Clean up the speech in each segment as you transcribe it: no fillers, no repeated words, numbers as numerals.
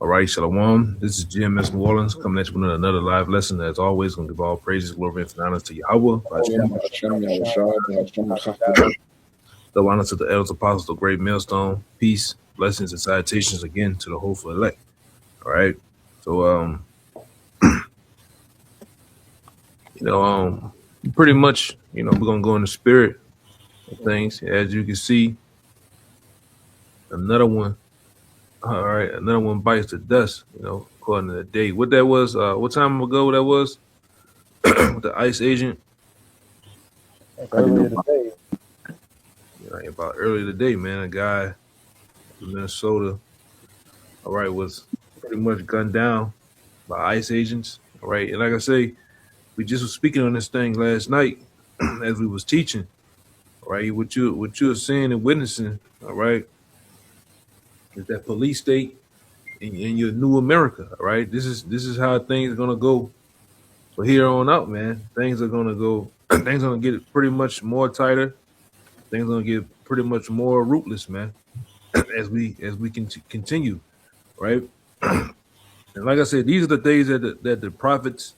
All right, Shalom. This is GMS New Orleans coming at you with another live lesson. As always, going to give all praises, glory, and honor to Yahweh. Shalom, Hashem, Yahushua, Hashem, Chakda. The honor to the elders, apostles, the great millstone, peace, blessings, and salutations again to the hopeful elect. All right. So, pretty much, we're going to go in the spirit of things. As you can see, another one. All right, another one bites the dust, according to the date. What that was, what time ago that was with the ICE agent? Earlier today. About earlier today, man, a guy in Minnesota, all right, was pretty much gunned down by ICE agents, all right. And like I say, we just was speaking on this thing last night as we was teaching, all right. What you're seeing and witnessing, all right, is that police state in your new America, all right. This is how things are gonna go. So here on out, man, things are gonna go. Things are gonna get pretty much more tighter. Things are gonna get pretty much more rootless, man, as we continue, right? And like I said, these are the things that the prophets,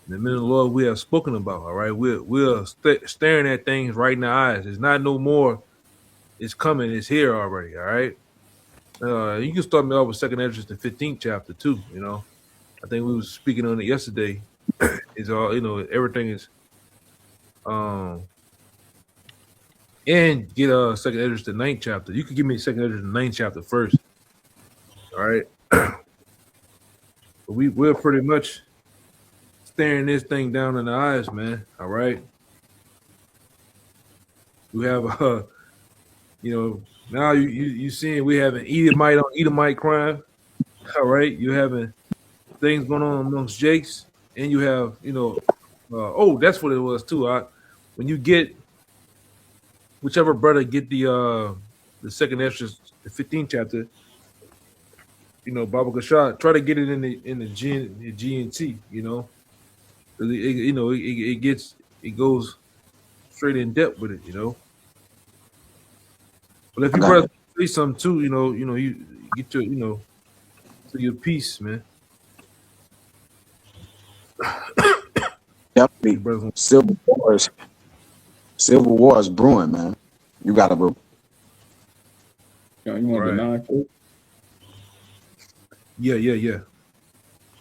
the men of the Lord, we have spoken about. All right, we're staring at things right in the eyes. It's not no more. It's coming. It's here already. All right. You can start me off with 2nd Esdras, the 15th chapter too. I think we was speaking on it yesterday. It's all everything is and get 2nd Esdras, the 9th chapter. You could give me 2nd Esdras, the 9th chapter first. All right. We're pretty much staring this thing down in the eyes, man. All right. We have now you seeing we having Edomite on Edomite crime. All right. You having things going on amongst Jakes, and you have, that's what it was too. When you get whichever brother get the 2nd Esdras, the 15th chapter, Baba Kashad, try to get it in the GNT, it goes straight in depth with it, But if you brother say something too, you get your, to your peace, man. Definitely. Civil Wars brewing, man. You gotta brew. You want the 9 first? Yeah.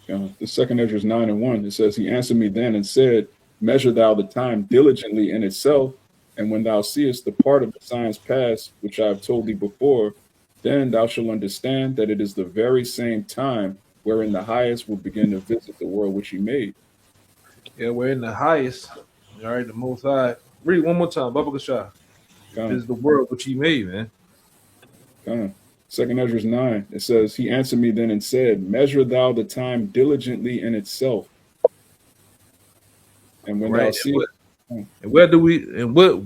The 2nd Esdras 9:1. It says, "He answered me then and said, Measure thou the time diligently in itself, and when thou seest the part of the signs past, which I have told thee before, then thou shalt understand that it is the very same time wherein the highest will begin to visit the world which he made." Yeah, we're in the highest. All right, the Most High. Read one more time, Baba Kashah. This is the world which he made, man. 2nd Esdras 9. It says, "He answered me then and said, Measure thou the time diligently in itself. And when thou seest..." And where do we, and what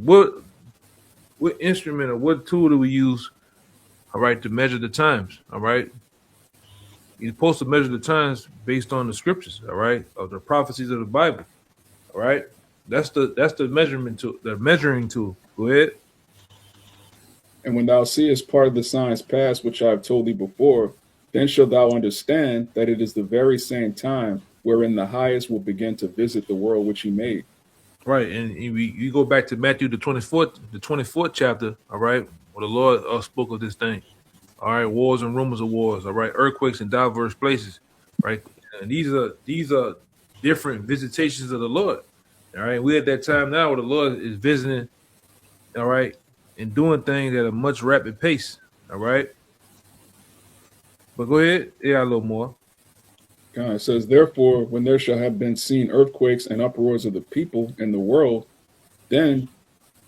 instrument or what tool do we use, all right, to measure the times, all right? You're supposed to measure the times based on the scriptures, all right, of the prophecies of the Bible, all right? That's the measurement tool, the measuring tool. Go ahead. "And when thou seest part of the signs past, which I have told thee before, then shalt thou understand that it is the very same time wherein the highest will begin to visit the world which he made." Right, and you go back to Matthew the 24th chapter, all right, where the Lord spoke of this thing. All right, wars and rumors of wars, all right, earthquakes in diverse places, right? And these are different visitations of the Lord. All right, we're at that time now where the Lord is visiting, all right, and doing things at a much rapid pace. All right. But go ahead. Yeah, a little more. It says, "Therefore, when there shall have been seen earthquakes and uproars of the people in the world, then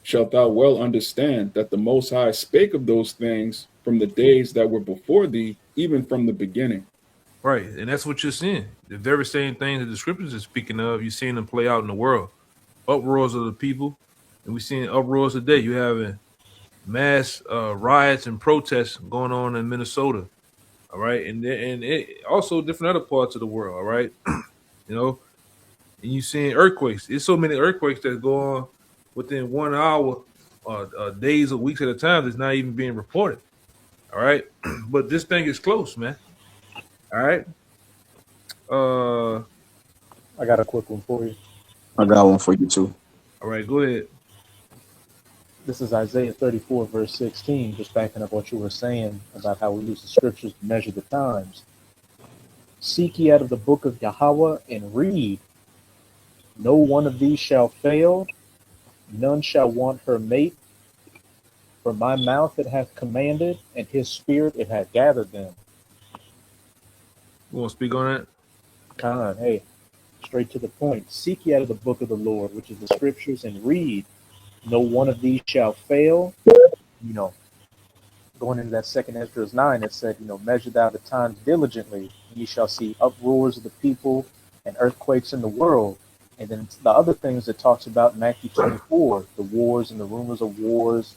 shalt thou well understand that the Most High spake of those things from the days that were before thee, even from the beginning." Right, and that's what you're seeing. The very same things that the scriptures are speaking of, you're seeing them play out in the world. Uproars of the people, and we're seeing uproars today. You're having mass riots and protests going on in Minnesota. All right, and also different other parts of the world. All right, and you seeing earthquakes. There's so many earthquakes that go on within 1 hour, days or weeks at a time. That's not even being reported. All right, but this thing is close, man. All right. I got a quick one for you. I got one for you too. All right. Go ahead. This is Isaiah 34, verse 16, just backing up what you were saying about how we use the scriptures to measure the times. Seek ye out of the book of Yahweh and read. No one of these shall fail, none shall want her mate. For my mouth it hath commanded, and his spirit it hath gathered them. You want to speak on that? Con, hey, straight to the point. Seek ye out of the book of the Lord, which is the scriptures, and read. No one of these shall fail. You know, going into that second Ezra 9, it said, measure thou the times diligently, and ye shall see uproars of the people and earthquakes in the world. And then the other things that talks about in Matthew 24, the wars and the rumors of wars,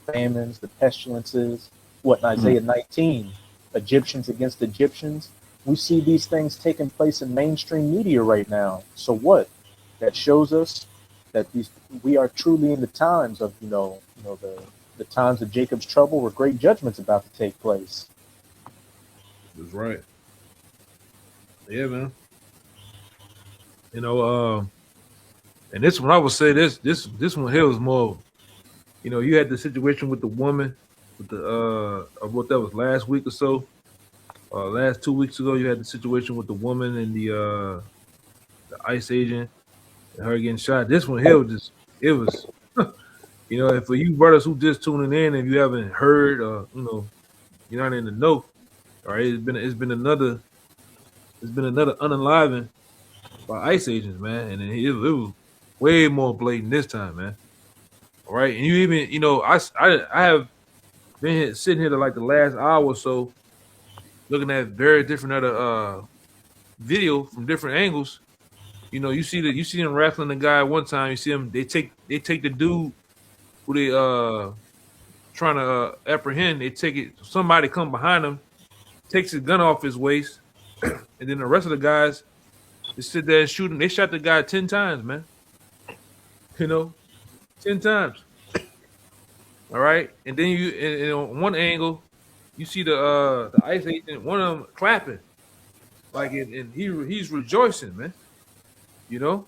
famines, the pestilences, what in Mm. Isaiah 19, Egyptians against Egyptians. We see these things taking place in mainstream media right now. So what? That shows us that we are truly in the times of, the times of Jacob's trouble, where great judgments about to take place. That's right. Yeah, man. You know, and this one I would say this one here was more. You had the situation with the woman with the what that was last week or so. Last 2 weeks ago, you had the situation with the woman and the ICE agent and her getting shot. This one here was just it was and for you brothers who just tuning in and you haven't heard you're not in the know, all right, it's been another unaliving by ICE agents, man, and it was way more blatant this time, man. All right, and you even I have been sitting here to like the last hour or so looking at very different other video from different angles. You see them wrestling the guy one time. You see them. They take the dude who they trying to apprehend. They take it. Somebody come behind him, takes his gun off his waist, and then the rest of the guys they sit there and shoot him. They shot the guy 10 times, man. You know, 10 times. All right, and then and on one angle, you see the ICE agent, one of them clapping like, and he's rejoicing, man. You know,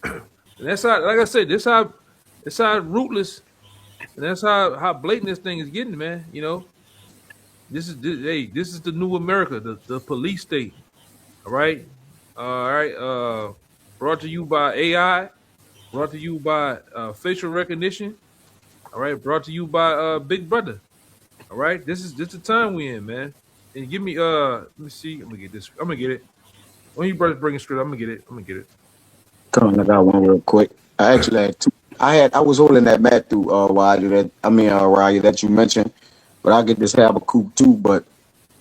and that's how, like I said, that's how rootless, and that's how blatant this thing is getting, man. This is the new America, the police state. All right, all right. Brought to you by AI, brought to you by facial recognition. All right, brought to you by Big Brother. All right, this the time we in, man. And give me let me see. I'm gonna get this. I'm gonna get it. When you brothers bring a script, I'm gonna get it. I'm gonna get it. Come on, I got one real quick. I actually had two. I was holding that Matthew while Ryan, that you mentioned, but I'll get this Habakkuk too. But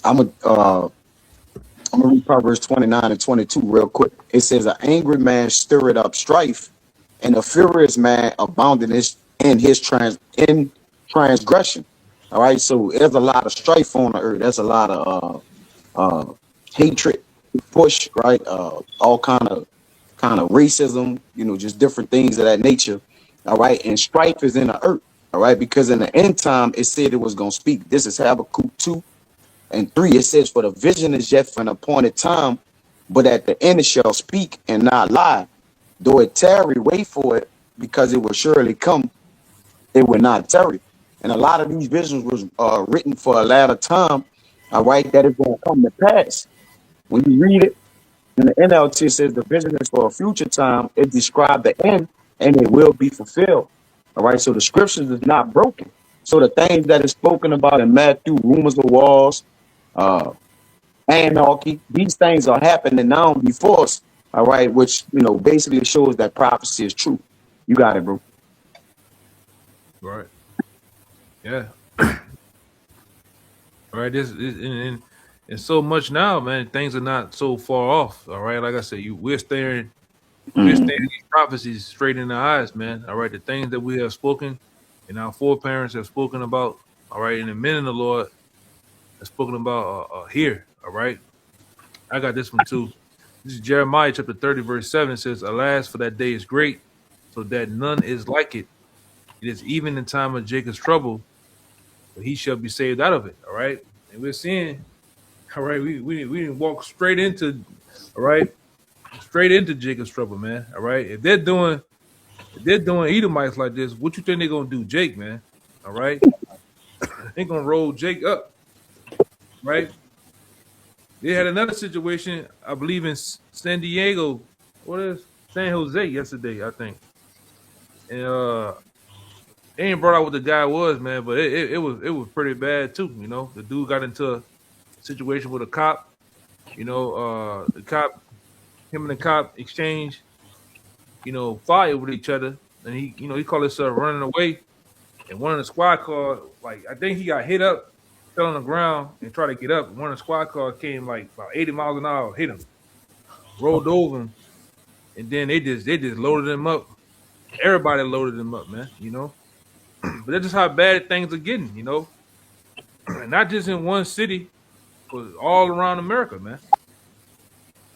I'm a I'm gonna read Proverbs 29 and 22 real quick. It says, "An angry man stirred up strife, and a furious man abounded in transgression." All right, so there's a lot of strife on the earth. There's a lot of hatred, push, right? All kind of racism, just different things of that nature. All right, and strife is in the earth. All right, because in the end time it said it was gonna speak. This is Habakkuk 2 and 3. It says, "For the vision is yet for an appointed time, but at the end it shall speak and not lie. Though it tarry, wait for it, because it will surely come. It will not tarry." And a lot of these visions was written for a latter time, all right, that is going to come to pass. When you read it in the NLT, it says the vision is for a future time. It described the end, and it will be fulfilled. All right, so the scriptures is not broken. So the things that is spoken about in Matthew, rumors of wars, uh, anarchy. These things are happening now before us. All right, which basically shows that prophecy is true. You got it, bro. Right. Yeah. All right. This is and so much now, man. Things are not so far off. All right. Like I said, we're Mm. staring these prophecies straight in the eyes, man. All right. The things that we have spoken and our foreparents have spoken about. All right. And the men in the Lord have spoken about here. All right. I got this one too. This is Jeremiah chapter 30, verse 7. It says, "Alas, for that day is great, so that none is like it. It is even in time of Jacob's trouble, but he shall be saved out of it." All right. And we're seeing All right, we didn't walk straight into, all right, straight into Jacob's trouble, man. All right, if they're doing Edomites like this, what you think they're gonna do, Jake, man? All right, they gonna roll Jake up, right? They had another situation, I believe, in San Diego. What is San Jose yesterday, I think, and they ain't brought out what the guy was, man, but it was pretty bad too. You know, the dude got into a situation with a cop. You know, the cop, him and the cop exchanged, fire with each other, and he called himself running away. And one of the squad cars, like I think he got hit up, fell on the ground, and tried to get up. One of the squad cars came like about 80 miles an hour, hit him, rolled over him, and then they just loaded him up. Everybody loaded him up, man. But that's just how bad things are getting. Not just in one city, but all around America, man.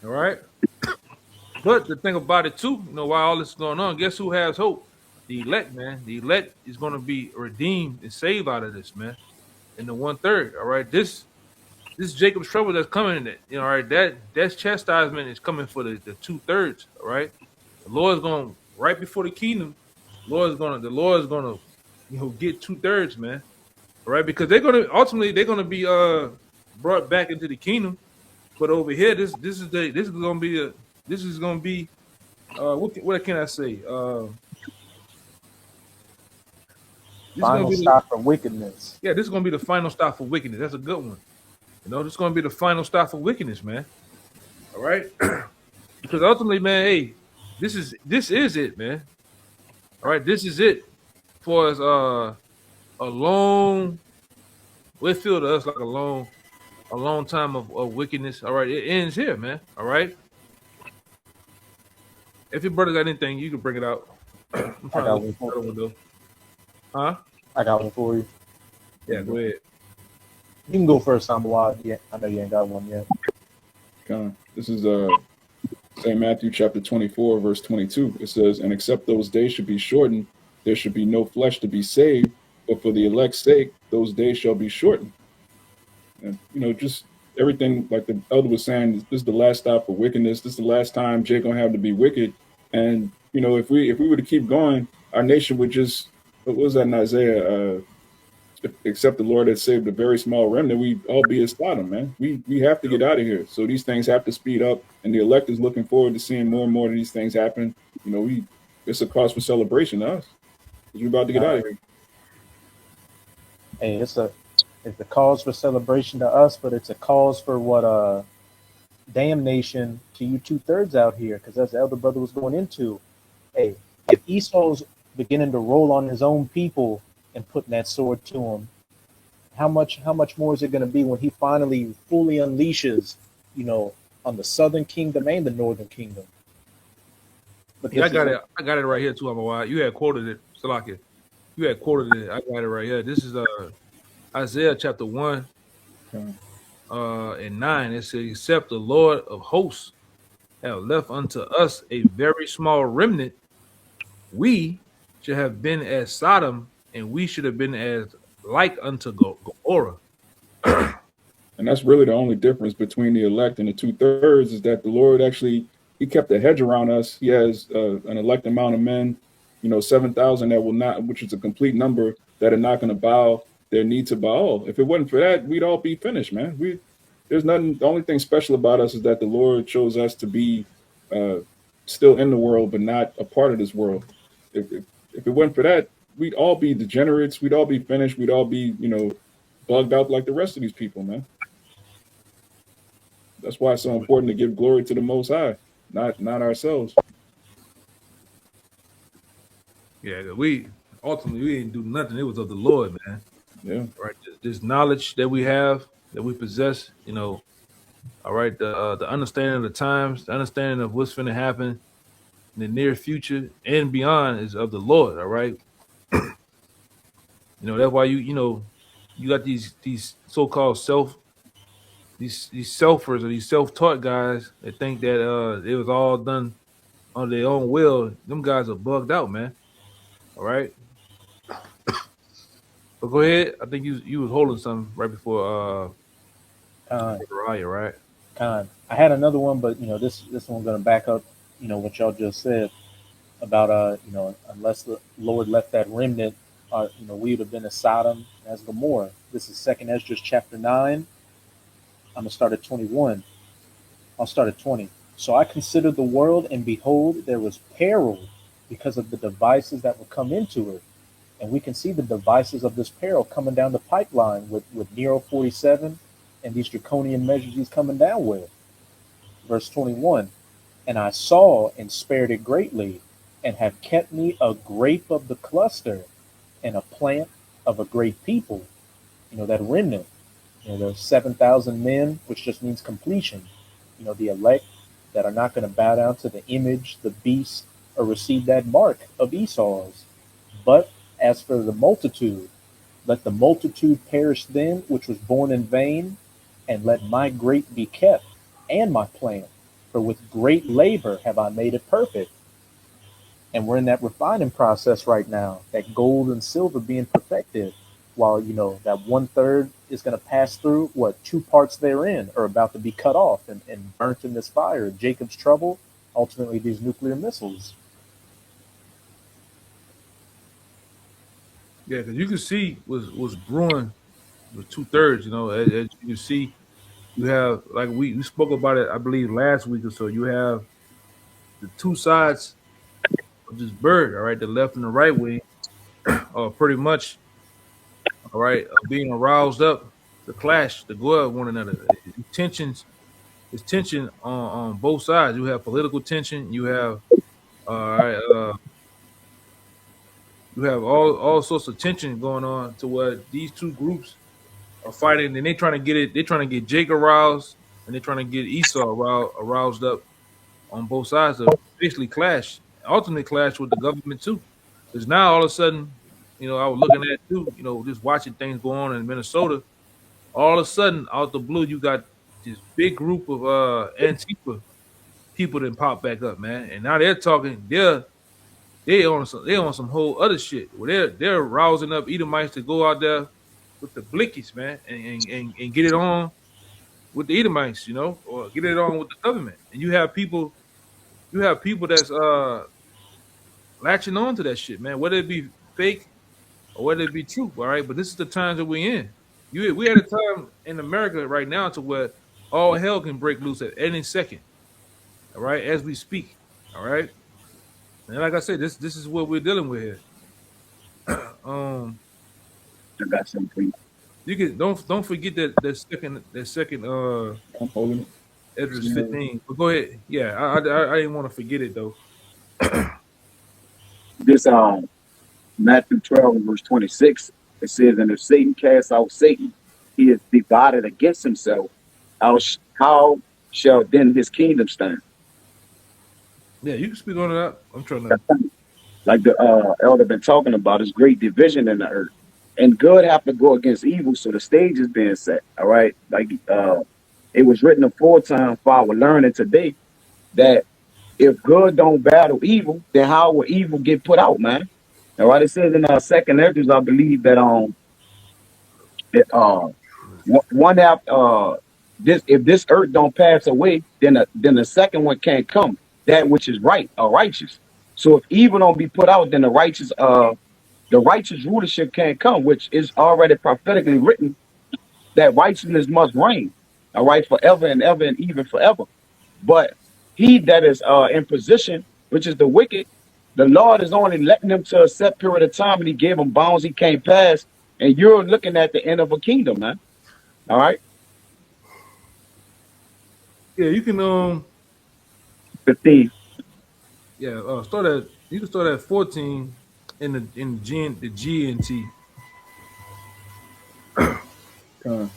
All right. But the thing about it too, while all this is going on, guess who has hope? The elect, man. The elect is going to be redeemed and saved out of this, man. In the 1/3. All right. This Jacob's trouble that's coming in it. All right, that's chastisement is coming for the 2/3. All right. The Lord's going right before the kingdom. The Lord's gonna get 2/3, man. All right, because they're gonna be brought back into the kingdom. But over here, this is gonna be what can I say? This is gonna Final be stop for wickedness. this is gonna be the final stop for wickedness. That's a good one. This is gonna be the final stop for wickedness, man. All right, because ultimately, man, hey, this is it, man. All right, this is it for us. A long, well, it feel to us like a long time of wickedness. All right, it ends here, man. All right. If your brother got anything, you can bring it out. I'm I trying to got look one at the for other you. window. Huh? I got one for you. Yeah, go ahead. You can go first, Samawad. Yeah, I know you ain't got one yet. This is St. Matthew chapter 24, verse 22. It says, "And except those days should be shortened, there should be no flesh to be saved, but for the elect's sake, those days shall be shortened." And just everything like the elder was saying, this is the last stop for wickedness. This is the last time Jake gonna have to be wicked. And if we were to keep going, our nation would just, what was that in Isaiah? Except the Lord had saved a very small remnant, we'd all be as Sodom, man. We have to get out of here. So these things have to speed up, and the elect is looking forward to seeing more and more of these things happen. It's a cause for celebration to us because we're about to get out of here. Hey, it's a cause for celebration to us, but it's a cause for what damnation to you 2/3 out here, because as the elder brother was going into, hey, if Esau's beginning to roll on his own people and putting that sword to him, how much more is it going to be when he finally fully unleashes, on the southern kingdom and the northern kingdom? But Yeah, I got it right here too. I'm a while. You had quoted it, Salakia. You had quoted it. I got it right here. This is Isaiah chapter 1 Okay. and 9. It says, "Except the Lord of hosts have left unto us a very small remnant, we should have been as Sodom, and we should have been as like unto Gomorrah." And that's really the only difference between the elect and the 2/3 is that the Lord actually, he kept a hedge around us. He has an elect amount of men, 7,000 that will not, which is a complete number, that are not going to bow their knee to Baal. If it wasn't for that, we'd all be finished, man. There's nothing. The only thing special about us is that the Lord chose us to be still in the world, but not a part of this world. If it wasn't for that, we'd all be degenerates. We'd all be finished. We'd all be, bugged out like the rest of these people, man. That's why it's so important to give glory to the Most High, not ourselves. Yeah, we didn't do nothing. It was of the Lord, man. Yeah. Right, this knowledge that we have, that we possess. All right, the understanding of the times, the understanding of what's going to happen in the near future and beyond is of the Lord. All right, that's why you got these so-called these selfers or these self-taught guys that think that it was all done on their own will. Them guys are bugged out, man. All right, but go ahead. I think you was holding something right before. Con, Right, right. con. I had another one, but this one's gonna back up, what y'all just said about unless the Lord left that remnant, we would have been as Sodom as Gomorrah. This is Second Esdras chapter 9. I'm gonna start at 21. I'll start at 20. So I considered the world, and behold, there was peril because of the devices that would come into it. And we can see the devices of this peril coming down the pipeline with Nero 47 and these draconian measures he's coming down with. Verse 21. And I saw and spared it greatly, and have kept me a grape of the cluster, and a plant of a great people. That remnant, the 7,000 men, which just means completion. The elect that are not going to bow down to the image, the beast, or receive that mark of Esau's. But as for the multitude, let the multitude perish then, which was born in vain, and let my grape be kept, and my plant, for with great labor have I made it perfect. And we're in that refining process right now, that gold and silver being perfected, while that 1/3 is going to pass through. What 2 parts therein are about to be cut off and burnt in this fire, Jacob's trouble, ultimately these nuclear missiles. Yeah, because you can see was brewing with 2/3. As you can see, you have like we spoke about it, I believe, last week or so. You have the two sides of this bird, all right, the left and the right wing, are pretty much all right, being aroused up to clash, to go at one another. Tensions, it's tension on both sides. You have political tension. You have all right, you have all sorts of tension going on to where these two groups are fighting, and they're trying to get it. They're trying to get Jake aroused, and they're trying to get Esau aroused up on both sides to basically clash, ultimately clash with the government too. Because now all of a sudden, I was looking at too, just watching things go on in Minnesota. All of a sudden, out the blue, you got this big group of Antifa people that pop back up, man, and now they're talking. They on some whole other shit. Well, they're rousing up Edomites to go out there with the blickies, man, and get it on with the Edomites, or get it on with the government. And you have people that's latching on to that shit, man. Whether it be fake or whether it be true, all right. But this is the times that we're in. We had a time in America right now to where all hell can break loose at any second, all right, as we speak, all right. And like I said, this is what we're dealing with here. um, I got something. you can don't forget that second I'm holding it. Edwards See how- 15. But go ahead. Yeah, I didn't want to forget it though. This Matthew 12 and verse 26. It says, and if Satan casts out Satan, he is divided against himself. How shall then his kingdom stand? Yeah, you can speak on that. I'm trying to. Like the elder been talking about, is great division in the earth. And good have to go against evil, so the stage is being set. All right. Like it was written aforetime for our learning today that if good don't battle evil, then how will evil get put out, man? All right. It says in our second Esdras, I believe that it, one after this, if this earth don't pass away, then the second one can't come. That which is right or righteous. So if evil don't be put out, then the righteous rulership can't come, which is already prophetically written that righteousness must reign, all right, forever and ever and even forever. But he that is in position, which is the wicked, the Lord is only letting them to a set period of time, and he gave them bounds he can't pass. And you're looking at the end of a kingdom, man. All right. Yeah, you can 15. yeah start at you can start at 14 in the G and T. The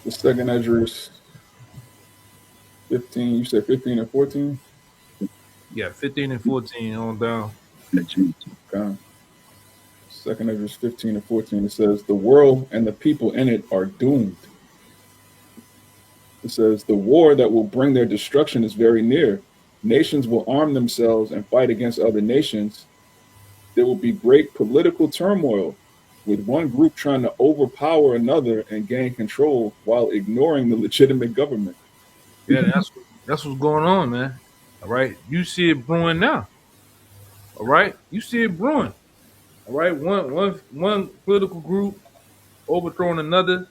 second Esdras 15. You said 15 and 14. Yeah, 15 and 14 on down. Okay. Second Esdras 15 and 14. It says, the world and the people in it are doomed. It says, the war that will bring their destruction is very near. Nations will arm themselves and fight against other nations. There will be great political turmoil. with one group trying to overpower another and gain control while ignoring the legitimate government. Yeah, that's what's going on, man. All right, you see it brewing now. All right, you see it brewing. All right, one political group overthrowing another,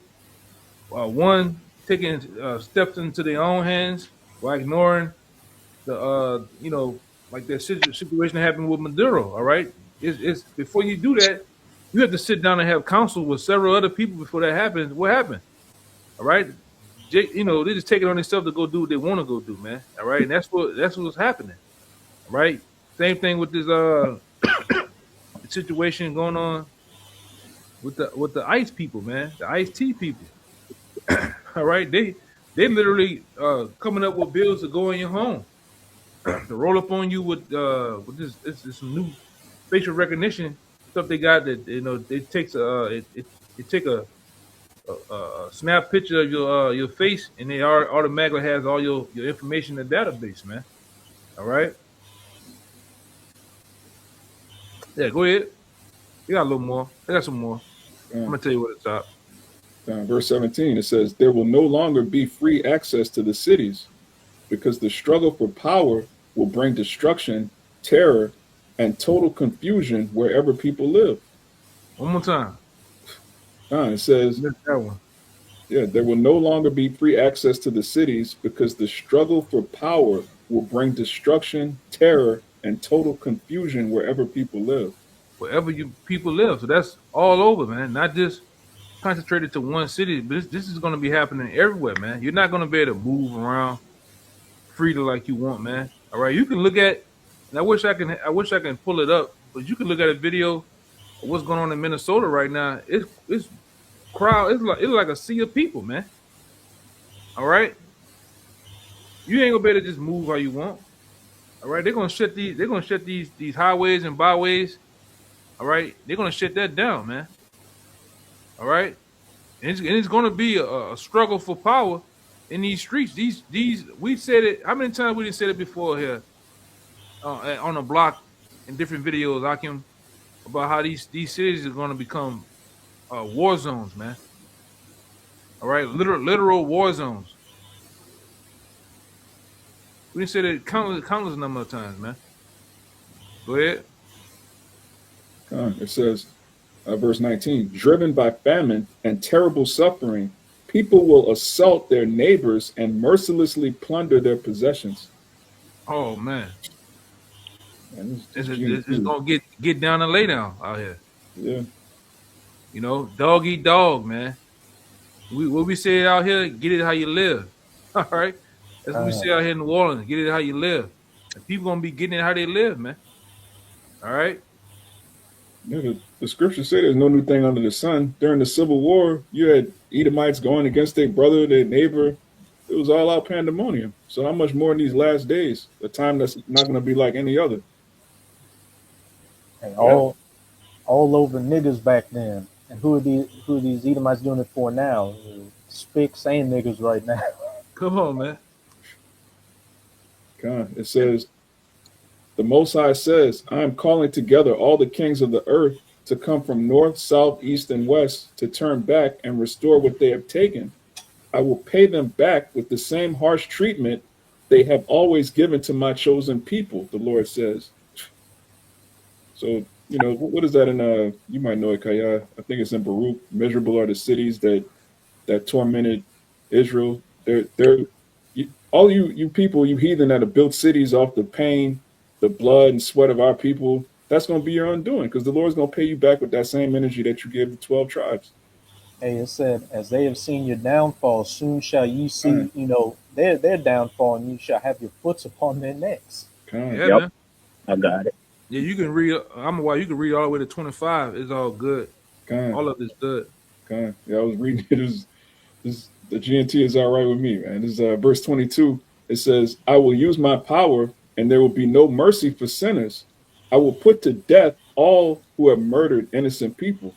one taking steps into their own hands while ignoring the like that situation that happened with Maduro. All right, it's before you do that, you have to sit down and have counsel with several other people before that happens. What happened? All right, they just take it on themselves to go do what they want to go do, man. All right, and that's what's happening. All right, same thing with this situation going on with the ICE people, man, the ICE T people. All right, they literally coming up with bills to go in your home to roll up on you with this new facial recognition stuff they got that it takes it take a snap picture of your face and they automatically has all your information in the database, man. All right, yeah, go ahead. You got a little more. I got some more. I'm Uh, gonna tell you what it's up. verse 17, it says, there will no longer be free access to the cities because the struggle for power will bring destruction, terror, and total confusion wherever people live. One more time. It says, Missed that one. yeah, there will no longer be free access to the cities because the struggle for power will bring destruction, terror, and total confusion wherever people live. Wherever you people live, so that's all over, man. Not just concentrated to one city, but this is going to be happening everywhere, man. You're not going to be able to move around freely like you want, man. All right, you can look at, and I wish I can pull it up, but you can look at a video of what's going on in Minnesota right now. It's crowd. It's like a sea of people, man. All right, you ain't gonna be able to just move how you want. All right, they're gonna shut these. They're gonna shut these highways and byways. All right, they're gonna shut that down, man. All right, and it's gonna be a struggle for power in these streets. These we said it. How many times we didn't say it before here on the block in different videos, Akim, about how these cities are gonna become war zones, man. All right, literal war zones. We didn't say that countless number of times, man. Go ahead. It says, verse 19, driven by famine and terrible suffering, people will assault their neighbors and mercilessly plunder their possessions. Oh man, And it's gonna get down and lay down out here. yeah, Dog eat dog, man. What we say out here, get it how you live. All right, that's what we say out here in New Orleans. Get it how you live, and people gonna be getting it how they live, man. All right. yeah. The scriptures say there's no new thing under the sun. During the Civil War, you had Edomites going against their brother, their neighbor. It was all out pandemonium. So how much more in these last days? A time that's not going to be like any other. And all over niggas back then. And who are these Edomites doing it for now? Spick saying niggas right now. Come on, man. God, it says, the Most High says, I am calling together all the kings of the earth to come from north, south, east, and west to turn back and restore what they have taken. I will pay them back with the same harsh treatment they have always given to my chosen people, the Lord says. So, what is that in, you might know it, Kaya. I think it's in Baruch. Miserable are the cities that tormented Israel. All you people, you heathen that have built cities off the pain, the blood and sweat of our people. That's going to be your undoing because the Lord's going to pay you back with that same energy that you gave the 12 tribes. Hey, it said, as they have seen your downfall, soon shall you see, Right. their downfall, and you shall have your foots upon their necks. Kind, Yeah, Yep, man. I got it. Yeah, you can read. I'm a while. You can read all the way to 25. It's all good. kind, All of it's good. kind. Yeah, I was reading it. The GNT is all right with me, man. This is verse 22. It says, I will use my power and there will be no mercy for sinners. I will put to death all who have murdered innocent people,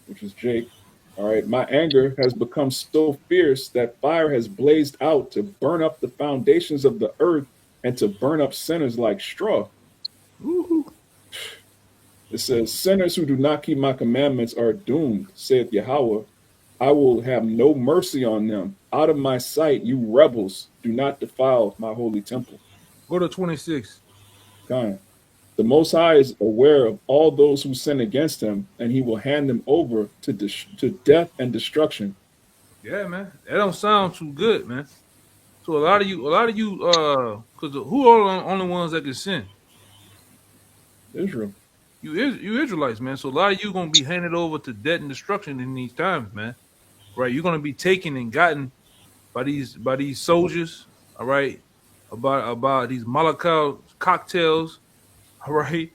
which is Jake. All right. My anger has become so fierce that fire has blazed out to burn up the foundations of the earth and to burn up sinners like straw. Woo-hoo. It says, "Sinners who do not keep my commandments are doomed," saith Yahweh. "I will have no mercy on them. Out of my sight, you rebels, do not defile my holy temple." Go to 26. Kind. The Most High is aware of all those who sin against him, and he will hand them over to death and destruction. Yeah, man. That don't sound too good, man. So because who are the only ones that can sin? Israel. You Israelites, man. So a lot of you gonna be handed over to death and destruction in these times, man. Right? You're gonna be taken and gotten by these soldiers. All right, about these Molotov cocktails. All right,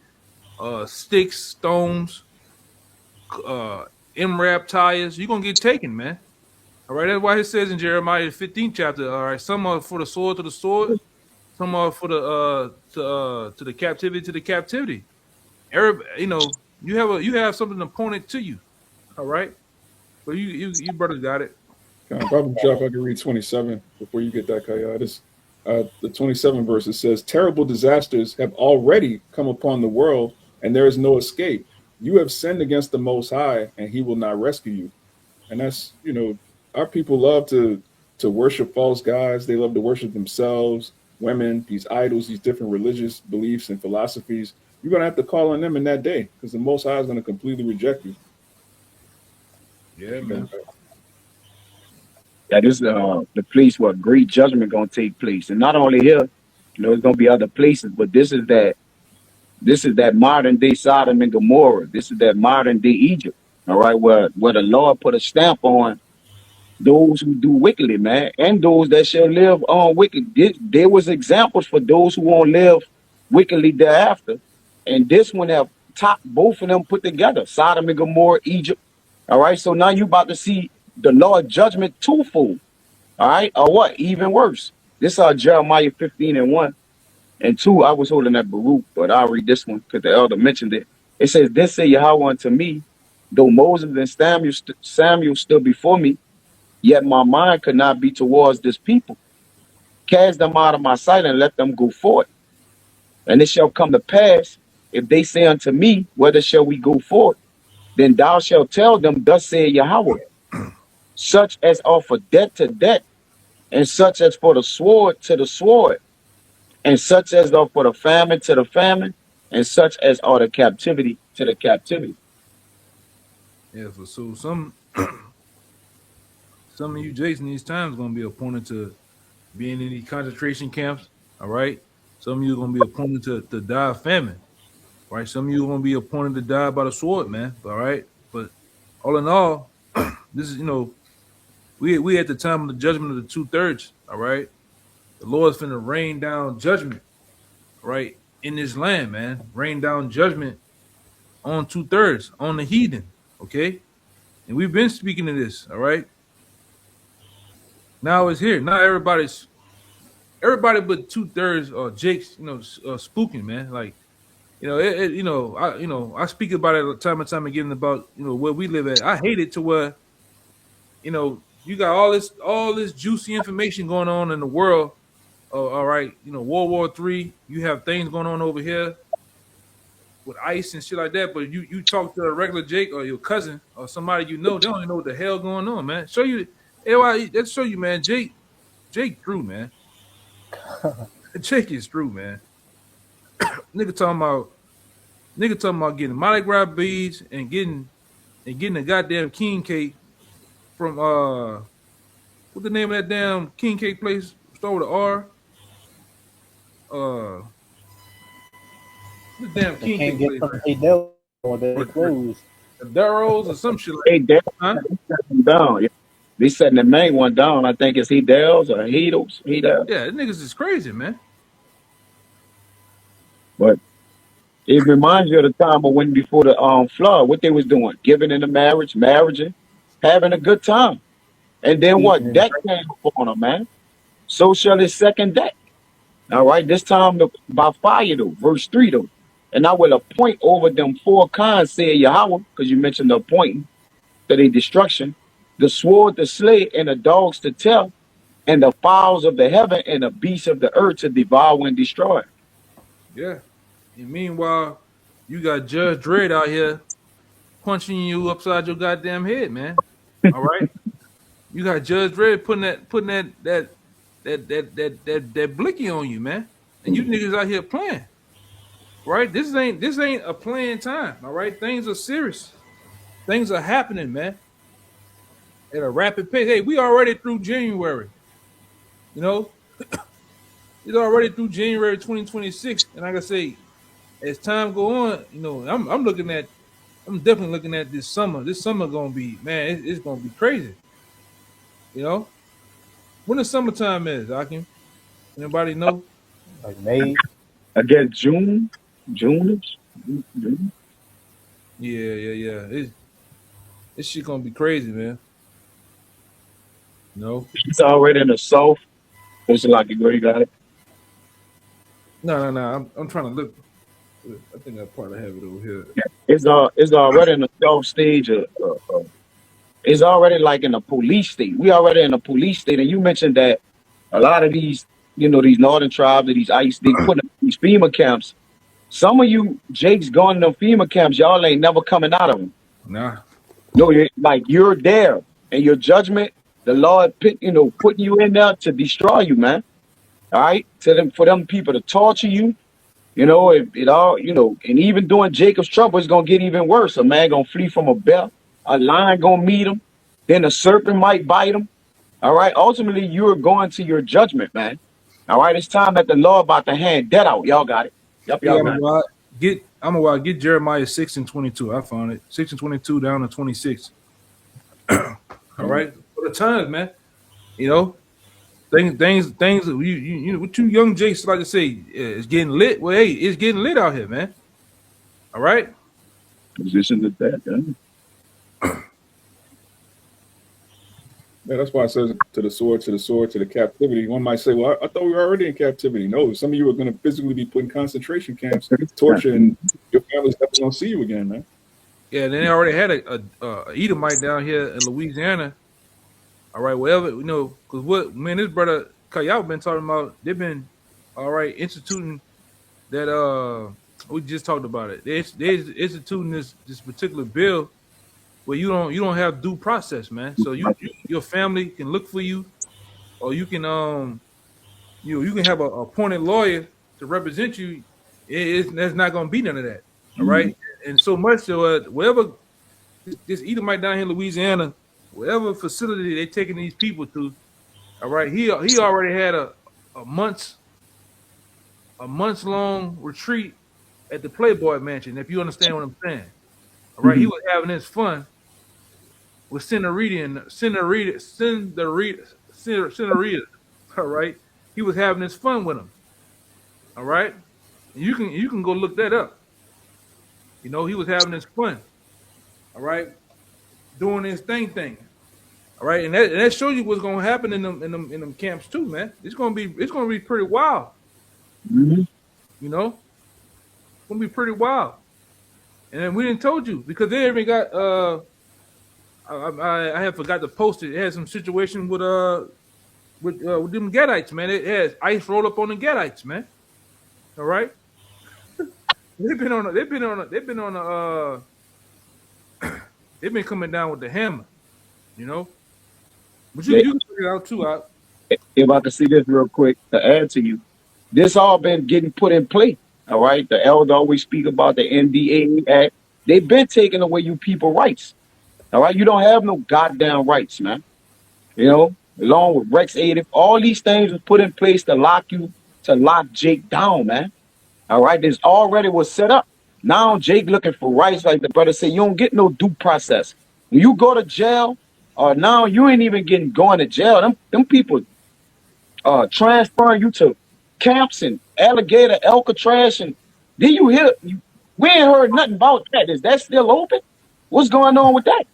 sticks, stones, uh, MRAP tires. You're gonna get taken, man. All right, that's why it says in Jeremiah the 15th chapter. All right, some are for the sword to the sword, some are for the to the captivity to the captivity. You have something appointed to you. All right, so you brothers got it. Kind. Probably Jeff, I can read 27 before you get that, Kaya. The 27 verse, it says, "Terrible disasters have already come upon the world, and there is no escape. You have sinned against the Most High, and he will not rescue you." And that's, our people love to worship false gods. They love to worship themselves, women, these idols, these different religious beliefs and philosophies. You're going to have to call on them in that day, because the Most High is going to completely reject you. Yeah, man. That is the place where great judgment gonna take place, and not only here, it's gonna be other places, but this is that modern day Sodom and Gomorrah. This is that modern day Egypt. All right, where the Lord put a stamp on those who do wickedly, man, and those that shall live on wicked. There was examples for those who won't live wickedly thereafter, and this one have topped both of them put together: Sodom and Gomorrah, Egypt. All right, so now you about to see the Lord judgment twofold. All right, or what? Even worse. This Jeremiah 15:1 and 2. I was holding that Baruch, but I'll read this one because the elder mentioned it. It says, "This say Yahweh unto me, though Moses and Samuel stood before me, yet my mind could not be towards this people. Cast them out of my sight and let them go forth. And it shall come to pass, if they say unto me, Whether shall we go forth? Then thou shalt tell them, Thus saith Yahweh, such as are for debt to debt, and such as for the sword to the sword, and such as are for the famine to the famine, and such as are the captivity to the captivity." Yeah, so some of you Jason these times gonna be appointed to being in these concentration camps. All right, some of you gonna be appointed to die of famine. Right, some of you gonna be appointed to die by the sword, man. All right, but all in all, this is we at the time of the judgment of the 2/3. All right, the Lord's finna rain down judgment. Right in this land, man, rain down judgment on 2/3 on the heathen. Okay, and we've been speaking of this. All right, now it's here. Now everybody but 2/3 Jake's, spooking, man. Like, I speak about it time and time again about where we live at. I hate it to where you got all this juicy information going on in the world. All right, World War III. You have things going on over here with ICE and shit like that. But you talk to a regular Jake or your cousin or somebody they don't even know what the hell going on, man. Show you, let's show you, man. Jake through, man. Jake is through, man. Nigga talking about getting Mardi Gras beads and getting a goddamn king cake from what the name of that damn king cake place? Start with an R. The damn They king can't cake get place, from man. Adele or they closed. The Darrows or some shit like Hey, Dale, that. Huh? they setting them down. They setting the main one down. I think it's Hedels or Hedels. Yeah, niggas is crazy, man. But it reminds you of the time of when before the flood, what they was doing, giving in the marriaging, having a good time. And then Eating what? and Debt drinking. came upon them, man. So shall his second debt. All right, this time by fire though, verse 3 though. And I will appoint over them four kinds, said Yahweh, because you mentioned the appointing to their destruction, the sword to slay, and the dogs to tell, and the fowls of the heaven and the beasts of the earth to devour and destroy. Yeah. And meanwhile, You got Judge Dredd out here punching you upside your goddamn head, man. All right. You got Judge Dredd putting that blicky on you, man. And you niggas out here playing. Right? This ain't a playing time. All right. Things are serious. Things are happening, man, at a rapid pace. Hey, we already through January. You know, it's already through January 2026. And like I say, as time go on, I'm definitely looking at this summer. This summer gonna be, man, it's gonna be crazy. You know, when the summertime is, Akim. Anybody know? Like May. I guess June, June. Yeah. This shit gonna be crazy, man. No, It's already in the south. It's like you got it. no. I'm trying to look. I think I probably have it over here. It's already in the south stage. It's already like in a police state. We already in a police state, and you mentioned that a lot of these, these northern tribes, or these ICE, they put in these FEMA camps. Some of you Jake's going to them FEMA camps. Y'all ain't never coming out of them. Nah, No, you're there, and your judgment, the Lord, putting you in there to destroy you, man. All right, for them people to torture you. It all, and even during Jacob's trouble, it's gonna get even worse. A man gonna flee from a bear, a lion gonna meet him, then a serpent might bite him. All right. Ultimately, you're going to your judgment, man. All right. It's time that the Lord about to hand that out. Y'all got it. Yep, yeah. y'all got it. Get Jeremiah 6:22. I found it 6:22 down to 26. All right, for the times, man. You know, things. What you young Jakes like to say? It's getting lit. Well, hey, it's getting lit out here, man. All right. Position to that. Yeah, that's why it says to the sword, to the sword, to the captivity. One might say, well, I thought we were already in captivity. No, some of you are going to physically be put in concentration camps, torture, and your family's never going to see you again, man. Yeah, then they already had a Edomite down here in Louisiana. All right, whatever because what man, this brother Kayal been talking about. They've been all right instituting that. We just talked about it. They're instituting this particular bill where you don't have due process, man. So your family can look for you, or you can you can have a appointed lawyer to represent you. There's not going to be none of that. All right, and so much so whatever this Edomite down here in Louisiana, whatever facility they taking these people to, all right, he already had a months a months long retreat at the Playboy Mansion. If you understand what I'm saying, all right, he was having his fun with Senorita. All right, he was having his fun with him. All right, and you can go look that up. He was having his fun. All right, doing his thing. All right, and that shows you what's gonna happen in them camps too, man. It's gonna be pretty wild. Mm-hmm. It's gonna be pretty wild. And then we didn't told you because they even got I have forgot to post it. It had some situation with them Gadites, man. It has ice roll up on the Gadites, man. All right, they've been coming down with the hammer, you know. But you can figure it out too. If I can see this real quick to add to you, this all been getting put in place. All right. The elder always speak about the NDA Act. They've been taking away you people rights. All right. You don't have no goddamn rights, man. Along with Rex 80, all these things was put in place to lock Jake down, man. All right. This already was set up. Now Jake looking for rights, like the brother said, you don't get no due process. When you go to jail, or now you ain't even going to jail. Them people transferring you to camps and alligator Alcatraz, and then we ain't heard nothing about that. Is that still open? What's going on with that?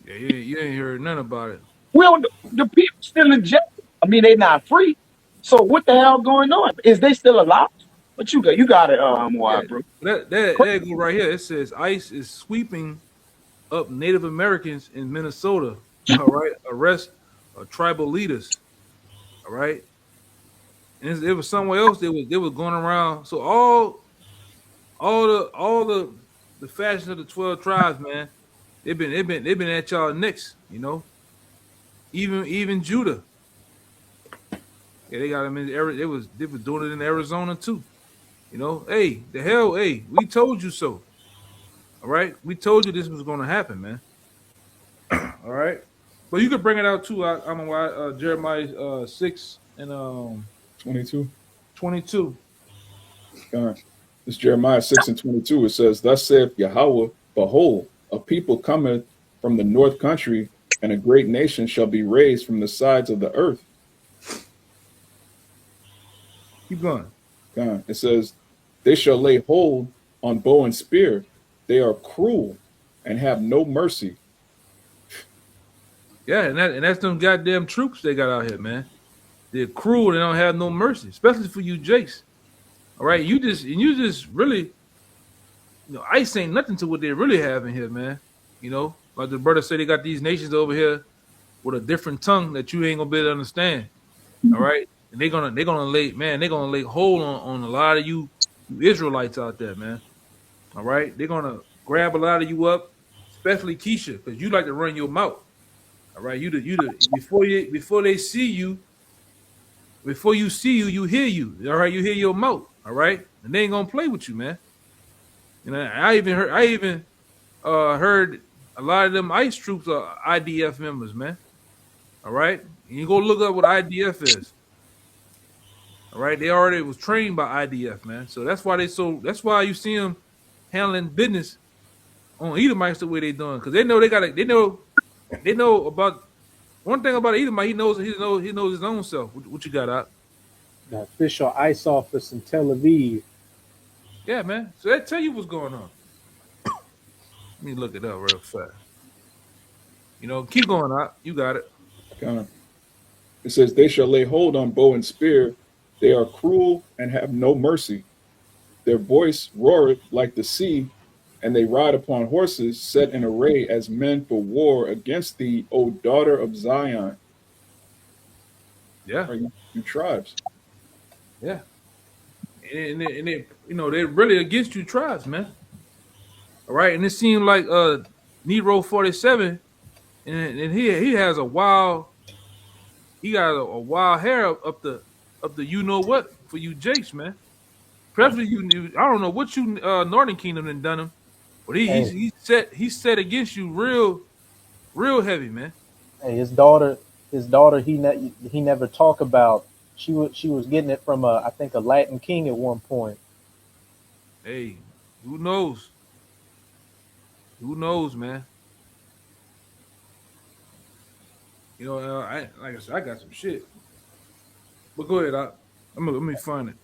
Yeah, you ain't heard nothing about it. Well, the people still in jail. I mean, they not free. So what the hell going on? Is they still alive? But you got it, Yeah, bro. that go right here. It says ICE is sweeping up Native Americans in Minnesota. All right, arrest tribal leaders. All right, and it was somewhere else. They was going around. So all the fashion of the 12 tribes, man. They've been at y'all necks, you know. Even Judah, yeah, they got them in they were doing it in Arizona too. You know, hey, the hell, hey, we told you so. All right, we told you this was going to happen, man. All right, but you could bring it out too. I don't know why Jeremiah 22. 6 and 22. God. This Jeremiah 6:22. It says, "Thus saith Yahweh, behold, a people cometh from the north country, and a great nation shall be raised from the sides of the earth." Keep going. God. It says, "They shall lay hold on bow and spear. They are cruel and have no mercy." Yeah, and that's them goddamn troops they got out here, man. They're cruel. They don't have no mercy, especially for you, Jace. All right, you just really, ICE ain't nothing to what they really have in here, man. You know, like the brother said, they got these nations over here with a different tongue that you ain't gonna be able to understand. All right, and they're gonna lay hold on a lot of you Israelites out there, man. All right, they're gonna grab a lot of you up, especially Keisha, because you like to run your mouth. All right, before they see you, before you see you, you hear you. All right, you hear your mouth. All right, and they ain't gonna play with you, man. And I even heard a lot of them ICE troops are IDF members, man. All right, and you go look up what IDF is. All right, they already was trained by IDF, man. So that's why you see them handling business on Edomites the way they doing, because they know they know about one thing about Edomite. He knows his own self. What you got out? The official ICE office in Tel Aviv. Yeah, man. So that tell you what's going on. Let me look it up real fast. Keep going out. You got it. God. It says, "They shall lay hold on bow and spear. They are cruel and have no mercy. Their voice roareth like the sea, and they ride upon horses set in array as men for war against thee, O daughter of Zion." Yeah, Right, you tribes. yeah. And they're really against you tribes, man. All right, and it seemed like Nero 47, and he has a wild he got a wild hair up the you know what for you Jakes, man. Especially I don't know what you Northern Kingdom done him, but Hey, he's set against you real heavy, man. hey, he never talked about. She was getting it from I think a Latin king at one point. Hey, who knows? Who knows, man? I like I said, I got some shit. But go ahead, let me find it.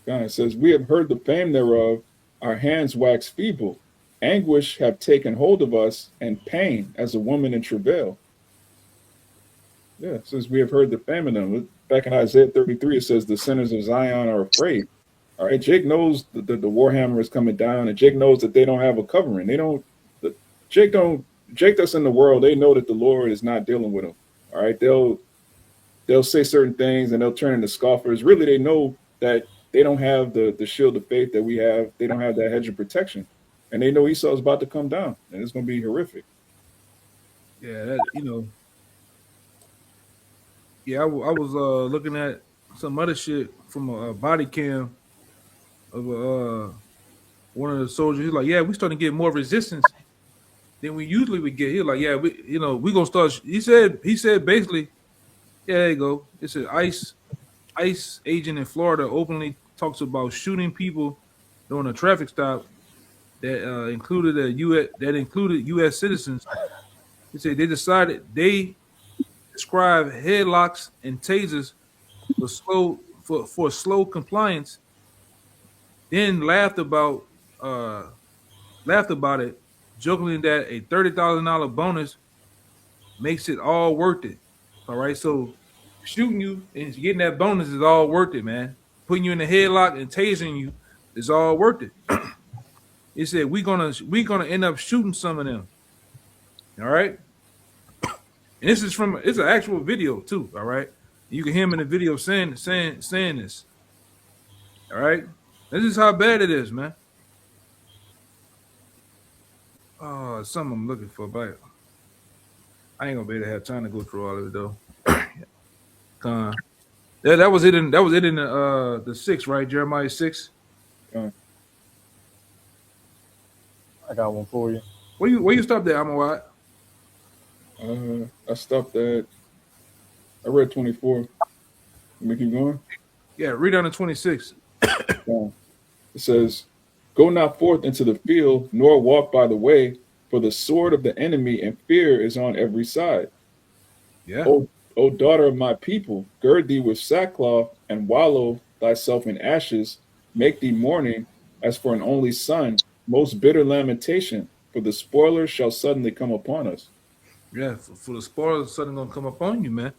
God, it says, "We have heard the fame thereof, our hands wax feeble. Anguish have taken hold of us, and pain as a woman in travail." Yeah, it says, "We have heard the fame of them." Back in Isaiah 33, it says, "The sinners of Zion are afraid." All right, Jake knows the Warhammer is coming down, and Jake knows that they don't have a covering. They don't, the, Jake don't, Jake that's in the world, they know that the Lord is not dealing with them. All right, they'll say certain things and they'll turn into scoffers. Really, they know that they don't have the shield of faith that we have. They don't have that hedge of protection, and they know Esau is about to come down, and it's going to be horrific. Yeah, yeah. I was looking at some other shit from a body cam of one of the soldiers. He's like, yeah, we starting to get more resistance than we usually would get. He's like, yeah, we gonna start. He said basically, yeah, there you go. It said ICE agent in Florida openly talks about shooting people during a traffic stop that included U.S. citizens. He said they describe headlocks and tasers for slow compliance. Then uh, laughed about it, jokingly that a $30,000 bonus makes it all worth it. All right, so shooting you and getting that bonus is all worth it, man. Putting you in the headlock and tasing you is all worth it. He said we gonna end up shooting some of them. All right, and it's an actual video too. All right, you can hear him in the video saying this. All right, this is how bad it is, man. Something I'm looking for, but I ain't gonna be able to have time to go through all of it though. Con. Yeah, that was it in the 6, right? Jeremiah 6. Uh, I got one for you. Where you stop there, Amawad? I stopped at. I read 24. Let me keep going. Yeah, read down to 26. Uh, it says, "Go not forth into the field, nor walk by the way, for the sword of the enemy and fear is on every side. Yeah. O daughter of my people, gird thee with sackcloth and wallow thyself in ashes. Make thee mourning as for an only son, most bitter lamentation, for the spoiler shall suddenly come upon us." Yeah, for the spoilers suddenly gonna come up on you, man.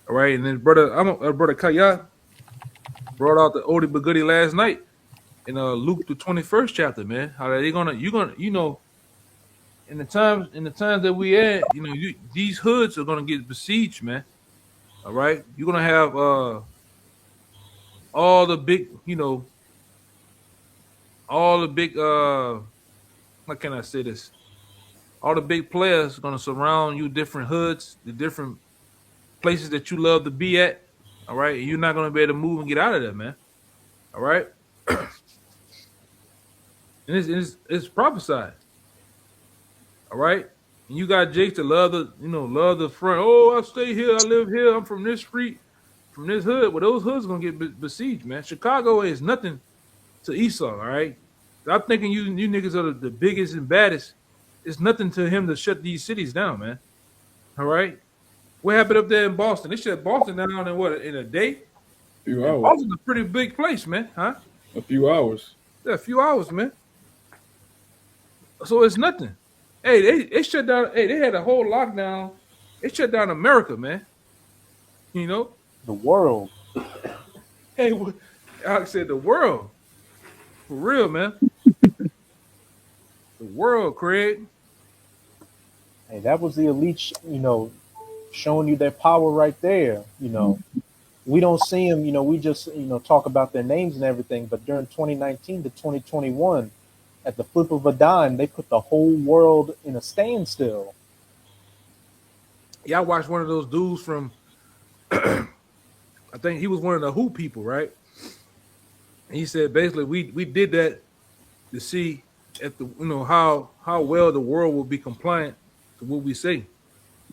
All right, and then brother Kaya brought out the oldie but goodie last night in Luke the 21st chapter, man. How they gonna in the times that we at, these hoods are gonna get besieged, man. All right, you're gonna have all the big, all the big how can I say this? All the big players are gonna surround you, different hoods, the different places that you love to be at. All right, and you're not gonna be able to move and get out of there, man. All right, and it's prophesied. All right, and you got Jake to love the front. Oh, I stay here, I live here, I'm from this street, from this hood. Well, those hoods gonna get besieged, man. Chicago is nothing to Esau. All right, I'm thinking you niggas are the biggest and baddest. It's nothing to him to shut these cities down, man. All right, what happened up there in Boston? They shut Boston down in what, in a day? A few And hours. Boston's a pretty big place, man. Huh? A few hours. Yeah, a few hours, man. So it's nothing. Hey, they shut down. Hey, they had a whole lockdown. They shut down America, man. You know. The world. Hey, Alex said the world for real, man. The world, Craig. Hey, that was the elite, showing you their power right there. We don't see them, we just, talk about their names and everything. But during 2019 to 2021, at the flip of a dime, they put the whole world in a standstill. Yeah, I watched one of those dudes from. I think he was one of the Who people, right? And he said basically we did that to see at the how well the world will be compliant to what we say.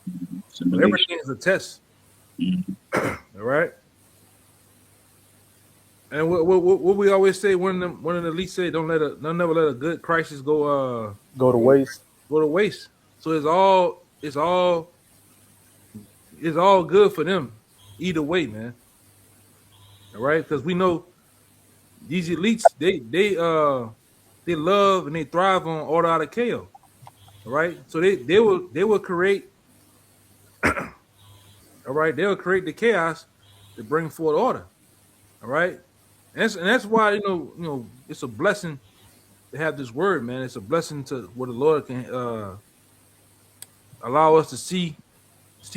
But Simulation. everything is a test. Mhm. All right. And what we always say, one of the elites say, don't never let a good crisis Go to waste. go to waste. So it's all good for them either way, man. All right, because we know these elites, they love and they thrive on order out of chaos. All right, so they will create, all right, they will create the chaos to bring forth order. All right, and that's why it's a blessing to have this word, man. It's a blessing to where the Lord can allow us to see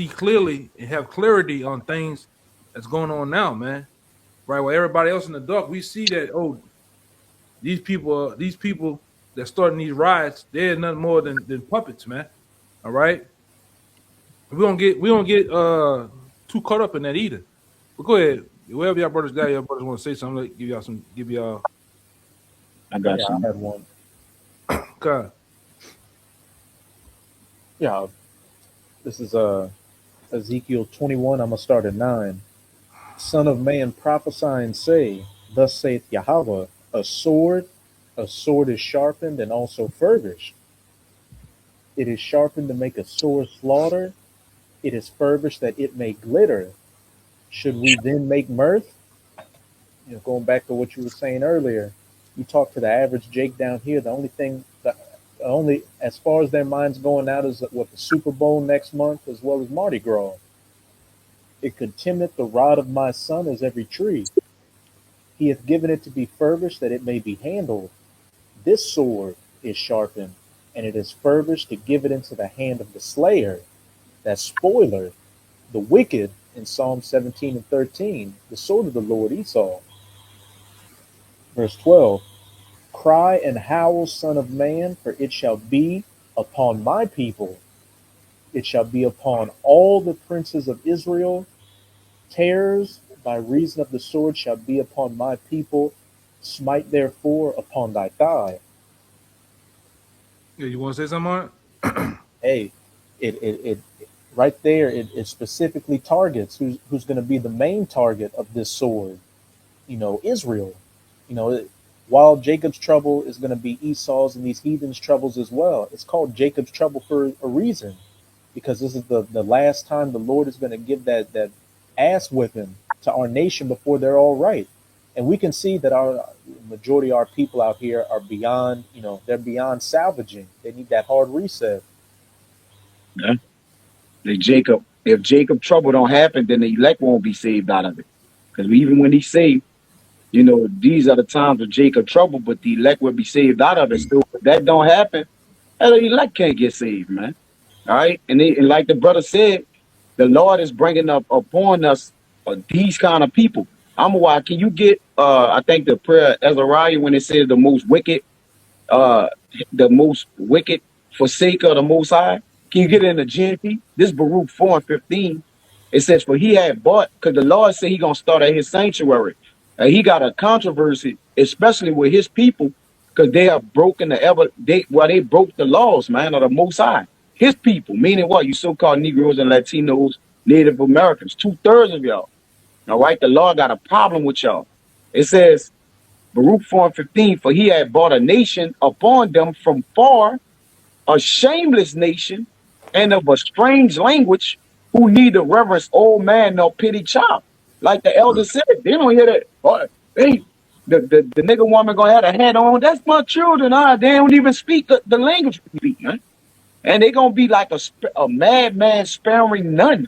clearly and have clarity on things that's going on now, man. Right, while everybody else in the dark, we see that these people that starting these riots, they're nothing more than puppets, man. All right, we don't get too caught up in that either. But go ahead, wherever y'all brothers want to say something, give y'all. I got Yeah, I some. had one. God. Yeah, this is Ezekiel 21. I'm gonna start at 9. Son of man, prophesy and say, thus saith Yahweh, a sword is sharpened and also furbished. It is sharpened to make a sore slaughter. It is furbished that it may glitter. Should we then make mirth? Going back to what you were saying earlier, you talk to the average Jake down here. The only, as far as their minds going out, is what the Super Bowl next month, as well as Mardi Gras. It contemneth the rod of my son as every tree. He hath given it to be furbished that it may be handled. This sword is sharpened, and it is furbished to give it into the hand of the slayer, that spoiler, the wicked, in Psalm 17 and 13, the sword of the Lord Esau. Verse 12, cry and howl, son of man, for it shall be upon my people, it shall be upon all the princes of Israel. Tears by reason of the sword shall be upon my people. Smite therefore upon thy thigh. Yeah, you want to say something on it? Hey, it right there, it specifically targets who's going to be the main target of this sword. Israel. While Jacob's trouble is going to be Esau's and these heathens' troubles as well. It's called Jacob's trouble for a reason, because this is the last time the Lord is going to give that ass whipping to our nation before they're all right. And we can see that our majority of our people out here are beyond, they're beyond salvaging. They need that hard reset. Yeah. If Jacob trouble don't happen, then the elect won't be saved out of it. Because even when he saved, these are the times of Jacob trouble, but the elect will be saved out of it. Still, if that don't happen, the elect can't get saved, man. All right. And like the brother said, the Lord is bringing up upon us these kind of people. I'm why can you get I think the prayer Ezariah when it says uh the most wicked forsaker of the most high. Can you get it in the GNP? This Baruch 4:15. It says, for he had bought, because the Lord said he gonna start at his sanctuary. And he got a controversy, especially with his people, because they have broken they broke the laws, man, of the most high. His people, meaning what? You so-called Negroes and Latinos, Native Americans, 2/3 of y'all. All right, the Lord got a problem with y'all. It says, Baruch 4:15, for he had bought a nation upon them from far, a shameless nation, and of a strange language, who neither reverence old man nor pity child. Like the elder said, they don't hear that. Oh, hey, the nigga woman gonna have a hat on. That's my children. They don't even speak the language we speak, man. And they gonna be like a madman sparing none,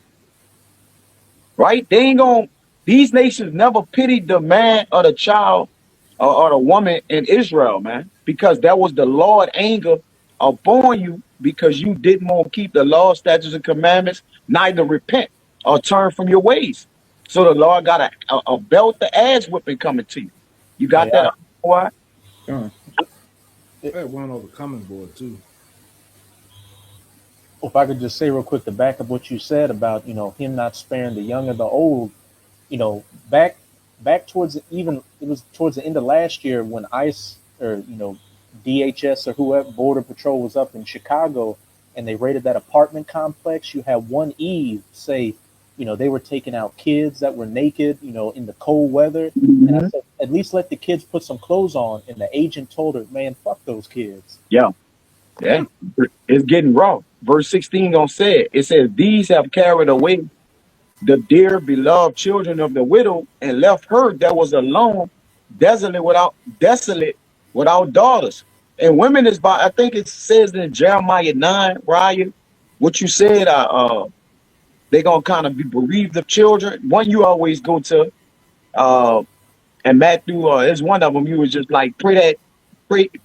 right? They ain't gonna. These nations never pitied the man or the child or the woman in Israel, man, because that was the Lord anger upon you because you didn't want to keep the law, statutes, and commandments, neither repent or turn from your ways. So the Lord got a belt the ass whipping coming to you. You got Hey, that? Why? Con. I had one on the comment board too. if I could just say real quick to back up what you said about him not sparing the young or the old, you know, back towards it was towards the end of last year when ICE or DHS or whoever Border Patrol was up in Chicago and they raided that apartment complex. You had one Eve say, they were taking out kids that were naked, in the cold weather. And I Mhm. said, at least let the kids put some clothes on. And the agent told her, man, fuck those kids. Yeah, yeah. It's getting raw. Verse 16 gonna say it. It says, these have carried away the dear beloved children of the widow and left her that was alone, desolate without daughters. And women is by I think it says in Jeremiah 9, Ryan, what you said, they gonna kind of be bereaved of children. One you always go to, uh and Matthew is one of them, you was just like pray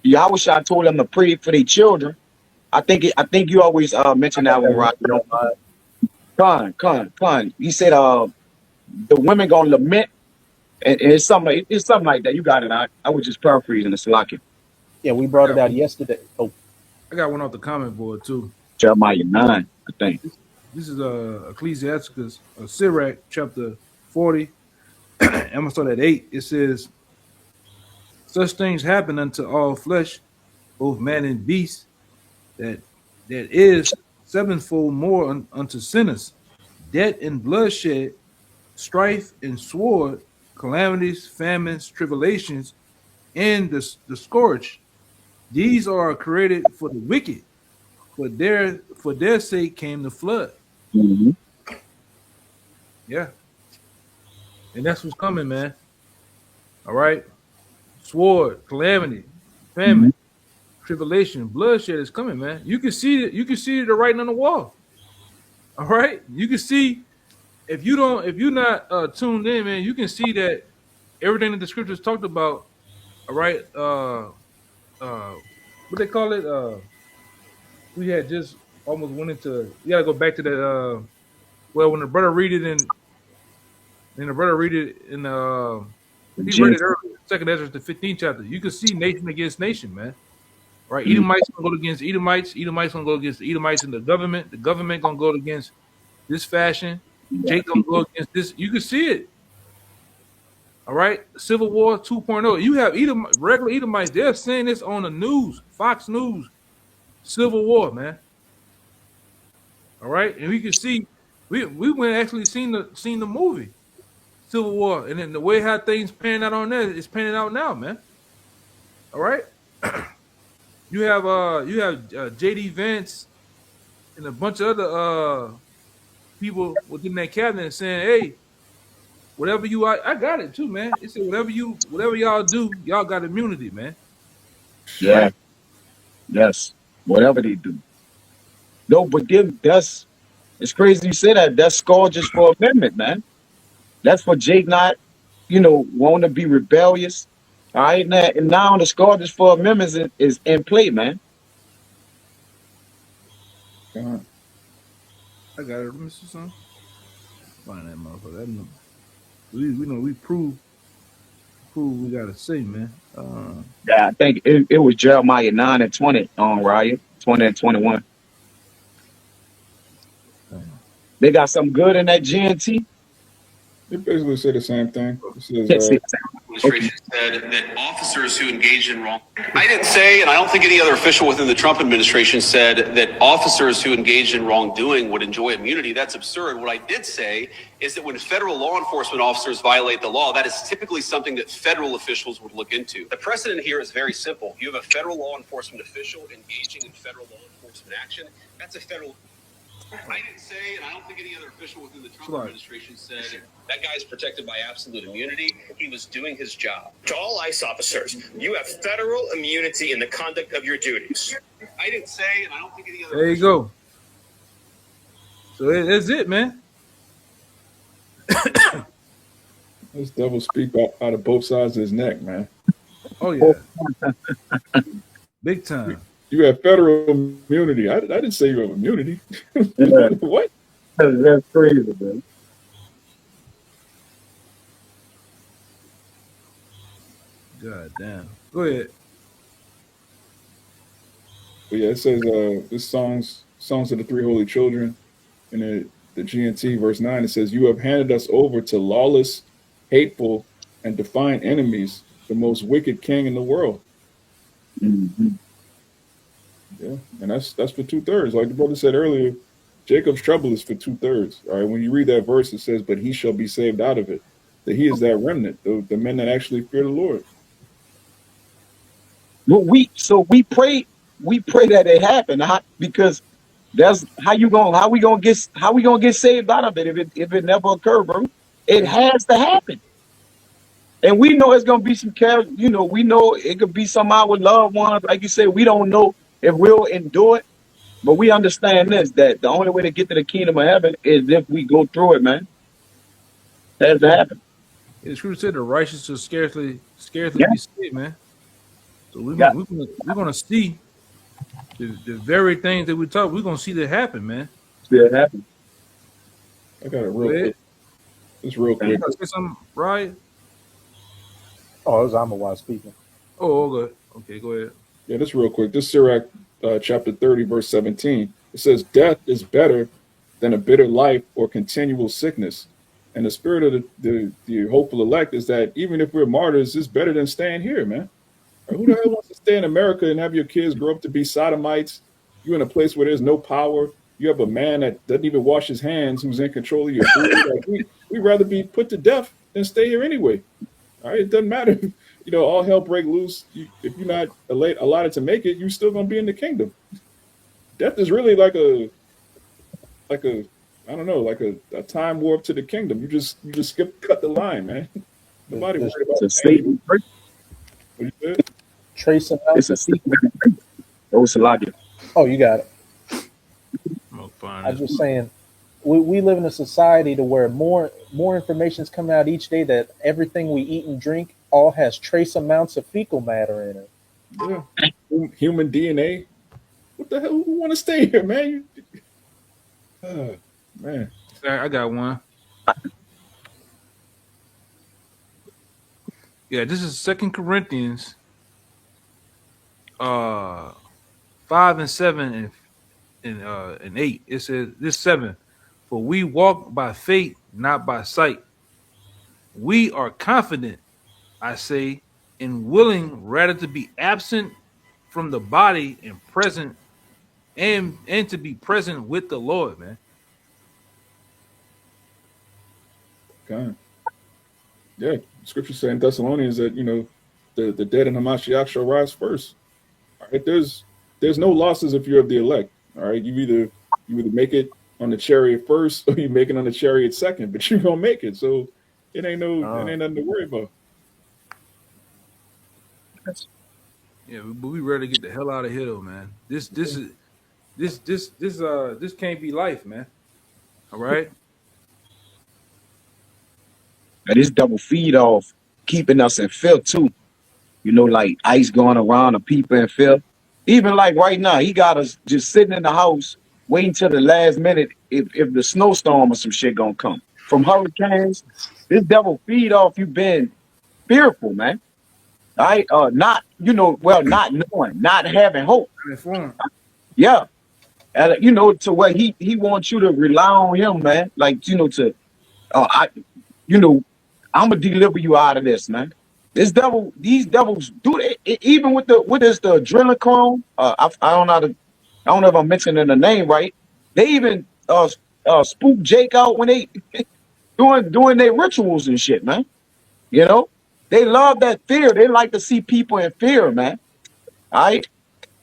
Yahushua told them to pray for their children. I think you always I mention that got that one, one right? if you don't mind. Con. He said the women gonna lament. And it's something like that. You got it. I was just paraphrasing the Salaki. Yeah, we I brought it got out one. yesterday. Oh, I got one off the comment board too. Jeremiah 9, I think. This is Ecclesiasticus, Sirach, chapter 40. I'm gonna start at 8. It says, such things happen unto all flesh, both man and beast, that is sevenfold more unto sinners. Death and bloodshed, strife and sword, calamities, famines, tribulations, and the scourge. These are created for the wicked. For their sake came the flood. Mm-hmm. Yeah. And that's what's coming, man. All right. Sword, calamity, Mm-hmm. famine, tribulation, bloodshed is coming, man. You can see it. You can see the writing on the wall. All right. You can see if you're not tuned in, man. You can see that everything that the scriptures talked about. All right. What they call it? We had just almost went into. You gotta go back to that. Well, when the brother read it in, then the brother read it in. He read Gen- it earlier. Second Ezra, the 15th chapter. You can see nation against nation, man. Right? Edomites gonna go against Edomites. Edomites gonna go against the Edomites and the government. The government gonna go against this fashion. Jake gonna go against this. You can see it. All right, Civil War 2.0. You have regular Edomites. They're saying this on the news, Fox News. Civil War, man. All right, and we can see we went actually seen the movie Civil War, and then the way how things panning out on that is panning out now, man. All right, you have JD Vance and a bunch of other people within that cabinet saying, "Hey, whatever I got it too, man." It said whatever y'all do, y'all got immunity, man. Yeah. Right? Yes. Whatever they do. No, but that's it's crazy you say that. That's score just for amendment, man. That's for Jake not, wanting to be rebellious. All right, and now the score just for amendments is in play, man. God. I got it. Let me see something. Find that motherfucker. We know we prove we gotta say, man. Yeah, I think it was Jeremiah 9 and 20 on Riot, 20 and 21. They got some good in that GNT. They basically say the same thing. It says, Can't see it. Okay. Administration said that officers who engaged in wrong. I didn't say, and I don't think any other official within the Trump administration said that officers who engaged in wrongdoing would enjoy immunity. That's absurd. What I did say is that when federal law enforcement officers violate the law, that is typically something that federal officials would look into. The precedent here is very simple. You have a federal law enforcement official engaging in federal law enforcement action. That's a federal. I didn't say, and I don't think any other official within the Trump administration said that guy's protected by absolute immunity. He was doing his job. To all ICE officers, you have federal immunity in the conduct of your duties. I didn't say, and I don't think any other. There you go. So that's it, man. this devil speak out of both sides of his neck, man. Oh yeah, big time. You have federal immunity. I didn't say you have immunity. Yeah. What? That's crazy, man. God damn. Go ahead. But yeah, it says this songs of the three holy children in the GNT verse 9. It says, "You have handed us over to lawless, hateful, and defiant enemies, the most wicked king in the world." Mm-hmm. Yeah, and that's for 2/3. Like the brother said earlier, Jacob's trouble is for 2/3. All right, when you read that verse, it says, "But he shall be saved out of it." That he is that remnant, the men that actually fear the Lord. Well, we pray that it happen, because that's how we gonna get saved out of it if it never occurred, bro. It has to happen. And we know it's gonna be some character, we know it could be some of our loved ones. Like you said, we don't know if we'll endure it, but we understand this, that the only way to get to the kingdom of heaven is if we go through it, man. It has to happen. The scripture said the righteous will scarcely Yeah. be saved, man. So we're Yeah. gonna see the very things that we talk. We're gonna see that happen, man. It happen. I got it real quick. Just real You quick. gotta say something, right? Oh, it was Amawaz speaking. Oh, good. Okay, go ahead. Yeah, just real quick. This Sirach chapter 30, verse 17. It says, "Death is better than a bitter life or continual sickness." And the spirit of the hopeful elect is that even if we're martyrs, it's better than staying here, man. Who the hell wants to stay in America and have your kids grow up to be sodomites? You're in a place where there's no power. You have a man that doesn't even wash his hands who's in control of your food. Like, we'd rather be put to death than stay here anyway. All right, it doesn't matter. All hell break loose. If you're not allotted to make it, you're still gonna be in the kingdom. Death is really like a I don't know, like a time warp to the kingdom. You just cut the line, man. Nobody worried about It's a statement. what you said. Trace amount. It's a statement. Oh, Salakia. Oh, you got it. I'm gonna find I'm it. just saying, we live in a society to where more information is coming out each day that everything we eat and drink all has trace amounts of fecal matter in it. Yeah. Human DNA. What the hell? Who want to stay here, man? Man. I got one. Yeah, this is 2 Corinthians 5 and 7 and 8. It says this 7. For we walk by faith, not by sight. We are confident, I say, and willing rather to be absent from the body and present and to be present with the Lord, man. Okay. Yeah, scripture saying Thessalonians that the dead in Hamashiach shall rise first. All right, there's no losses if you're of the elect. All right, you either make it on the chariot first or you make it on the chariot second, but you're gonna make it. So it ain't nothing to worry about. Yeah, but we ready to get the hell out of here, though, man. This can't be life, man. All right. And this double feed off keeping us in fear too. You know, like ice going around the people in fear. Even like right now, he got us just sitting in the house waiting till the last minute if the snowstorm or some shit gonna come. From hurricanes, this double feed off you been fearful, man. I not not knowing, not having hope. Informed. Yeah. And to where he wants you to rely on him, man. Like, to I you know, I'm gonna deliver you out of this, man. These devils do it even with the adrenochrome. I don't know I don't know if I'm mentioning the name right. They even spook Jake out when they doing their rituals and shit, man. You know, they love that fear. They like to see people in fear, man. All right,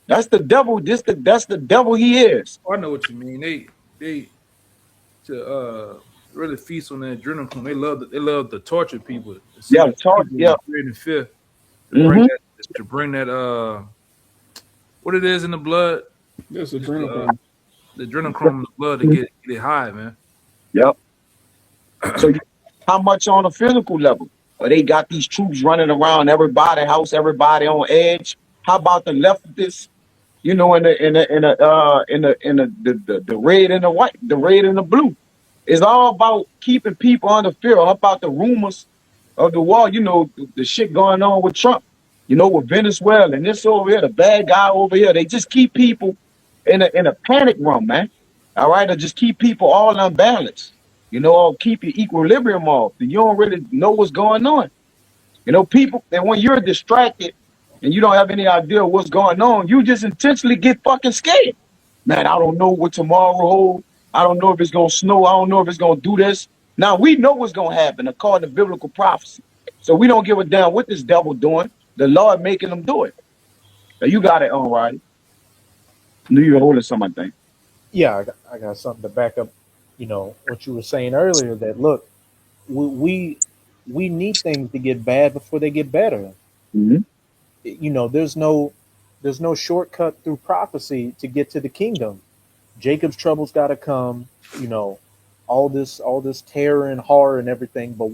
that's the devil. That's the devil he is. Oh, I know what you mean. They to really feast on that adrenaline. They love to torture people, to see Yeah, people yeah. in fear and fear, Mm-hmm. to bring that what it is in the blood, Yes, just adrenochrome. the adrenaline in the blood to get it high, man. Yep. So how much on a physical level? Or they got these troops running around everybody house, everybody on edge. How about the leftists? In the red and the white, the red and the blue. It's all about keeping people under fear. How about the rumors of the war? The shit going on with Trump. With Venezuela and this over here, the bad guy over here. They just keep people in a panic room, man. All right, or just keep people all unbalanced. Or keep your equilibrium off. You don't really know what's going on. People, and when you're distracted and you don't have any idea what's going on, you just intentionally get fucking scared. Man, I don't know what tomorrow holds. I don't know if it's gonna snow. I don't know if it's gonna do this. Now we know what's gonna happen according to biblical prophecy. So we don't give a damn what this devil doing. The Lord making them do it. Now you got it on right. Knew you were holding something, I think. Yeah, I got something to back up. What you were saying earlier. That look, we need things to get bad before they get better. Mm-hmm. There's no shortcut through prophecy to get to the kingdom. Jacob's troubles got to come. All this terror and horror and everything. But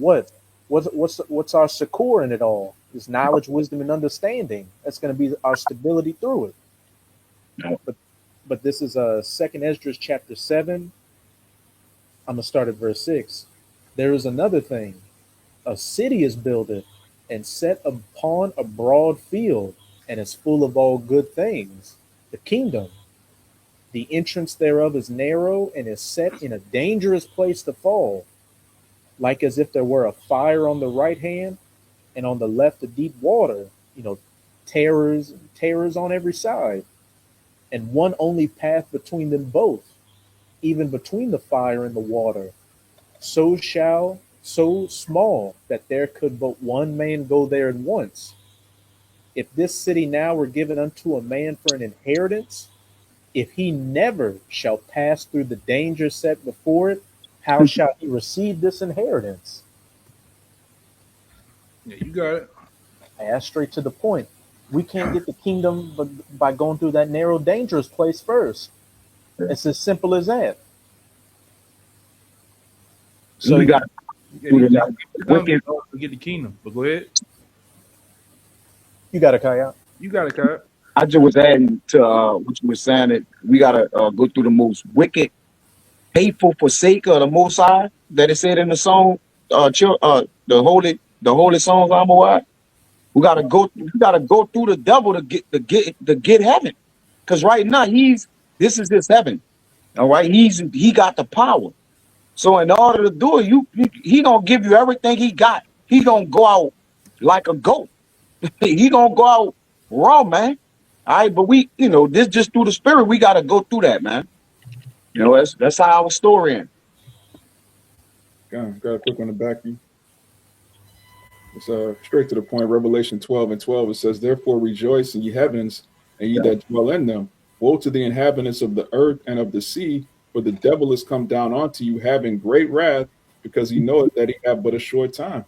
what's our succor in it all? Is knowledge, wisdom, and understanding. That's going to be our stability through it. No. But this is Second Esdras chapter 7. I'm gonna start at verse 6. There is another thing. A city is builded and set upon a broad field, and is full of all good things. The kingdom. The entrance thereof is narrow and is set in a dangerous place to fall, like as if there were a fire on the right hand and on the left a deep water, terrors on every side, and one only path between them both, even between the fire and the water, so small that there could but one man go there at once. If this city now were given unto a man for an inheritance, if he never shall pass through the danger set before it, how shall he receive this inheritance? Yeah, you got it. I asked straight to the point. We can't get the kingdom by going through that narrow, dangerous place first. It's as simple as that. So we got to get the kingdom. But go ahead. You got it, Kaya. You got it, Kyle. I just was adding to what you were saying that we gotta go through the most wicked, hateful forsaker of the Most High that it said in the song, the holy songs I'm aware. We gotta go through the devil to get heaven. Because right now this is his heaven. All right, he got the power. So in order to do it, he gonna give you everything he got. He gonna go out like a goat. He gonna go out raw, man. All right, but this just through the spirit, we gotta go through that, man. That's how our story ends. Got a quick one to back you. It's straight to the point. Revelation 12:12. It says, "Therefore rejoice in ye heavens, and ye Yeah. that dwell in them. Woe to the inhabitants of the earth and of the sea, for the devil is come down unto you, having great wrath, because he knoweth that he have but a short time."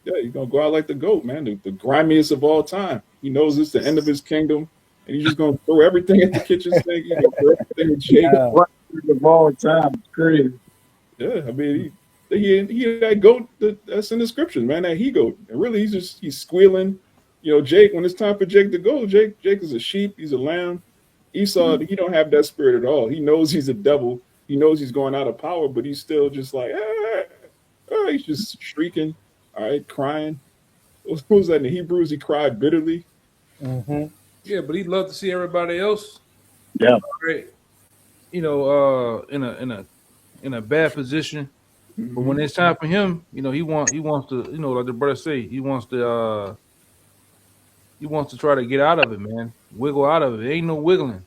Yeah, he's gonna go out like the goat, man, the grimiest of all time. He knows it's the end of his kingdom, and he's just gonna throw everything at the kitchen sink. He's gonna throw everything at Jake. Yeah. What of all time? Crazy. Yeah, I mean, he that goat that's in the scriptures, man. That he goat. And really, he's squealing. Jake. When it's time for Jake to go, Jake is a sheep. He's a lamb. Esau, he don't have that spirit at all. He knows he's a devil. He knows he's going out of power, but he's still just like, he's just shrieking, all right, crying. What was that in the Hebrews? He cried bitterly. Mm-hmm. Yeah, but he'd love to see everybody else, Yeah. right? In a bad position. But when Mm-hmm. it's time for him, he wants to, like the brother say, he wants to try to get out of it, man. Wiggle out of it. Ain't no wiggling.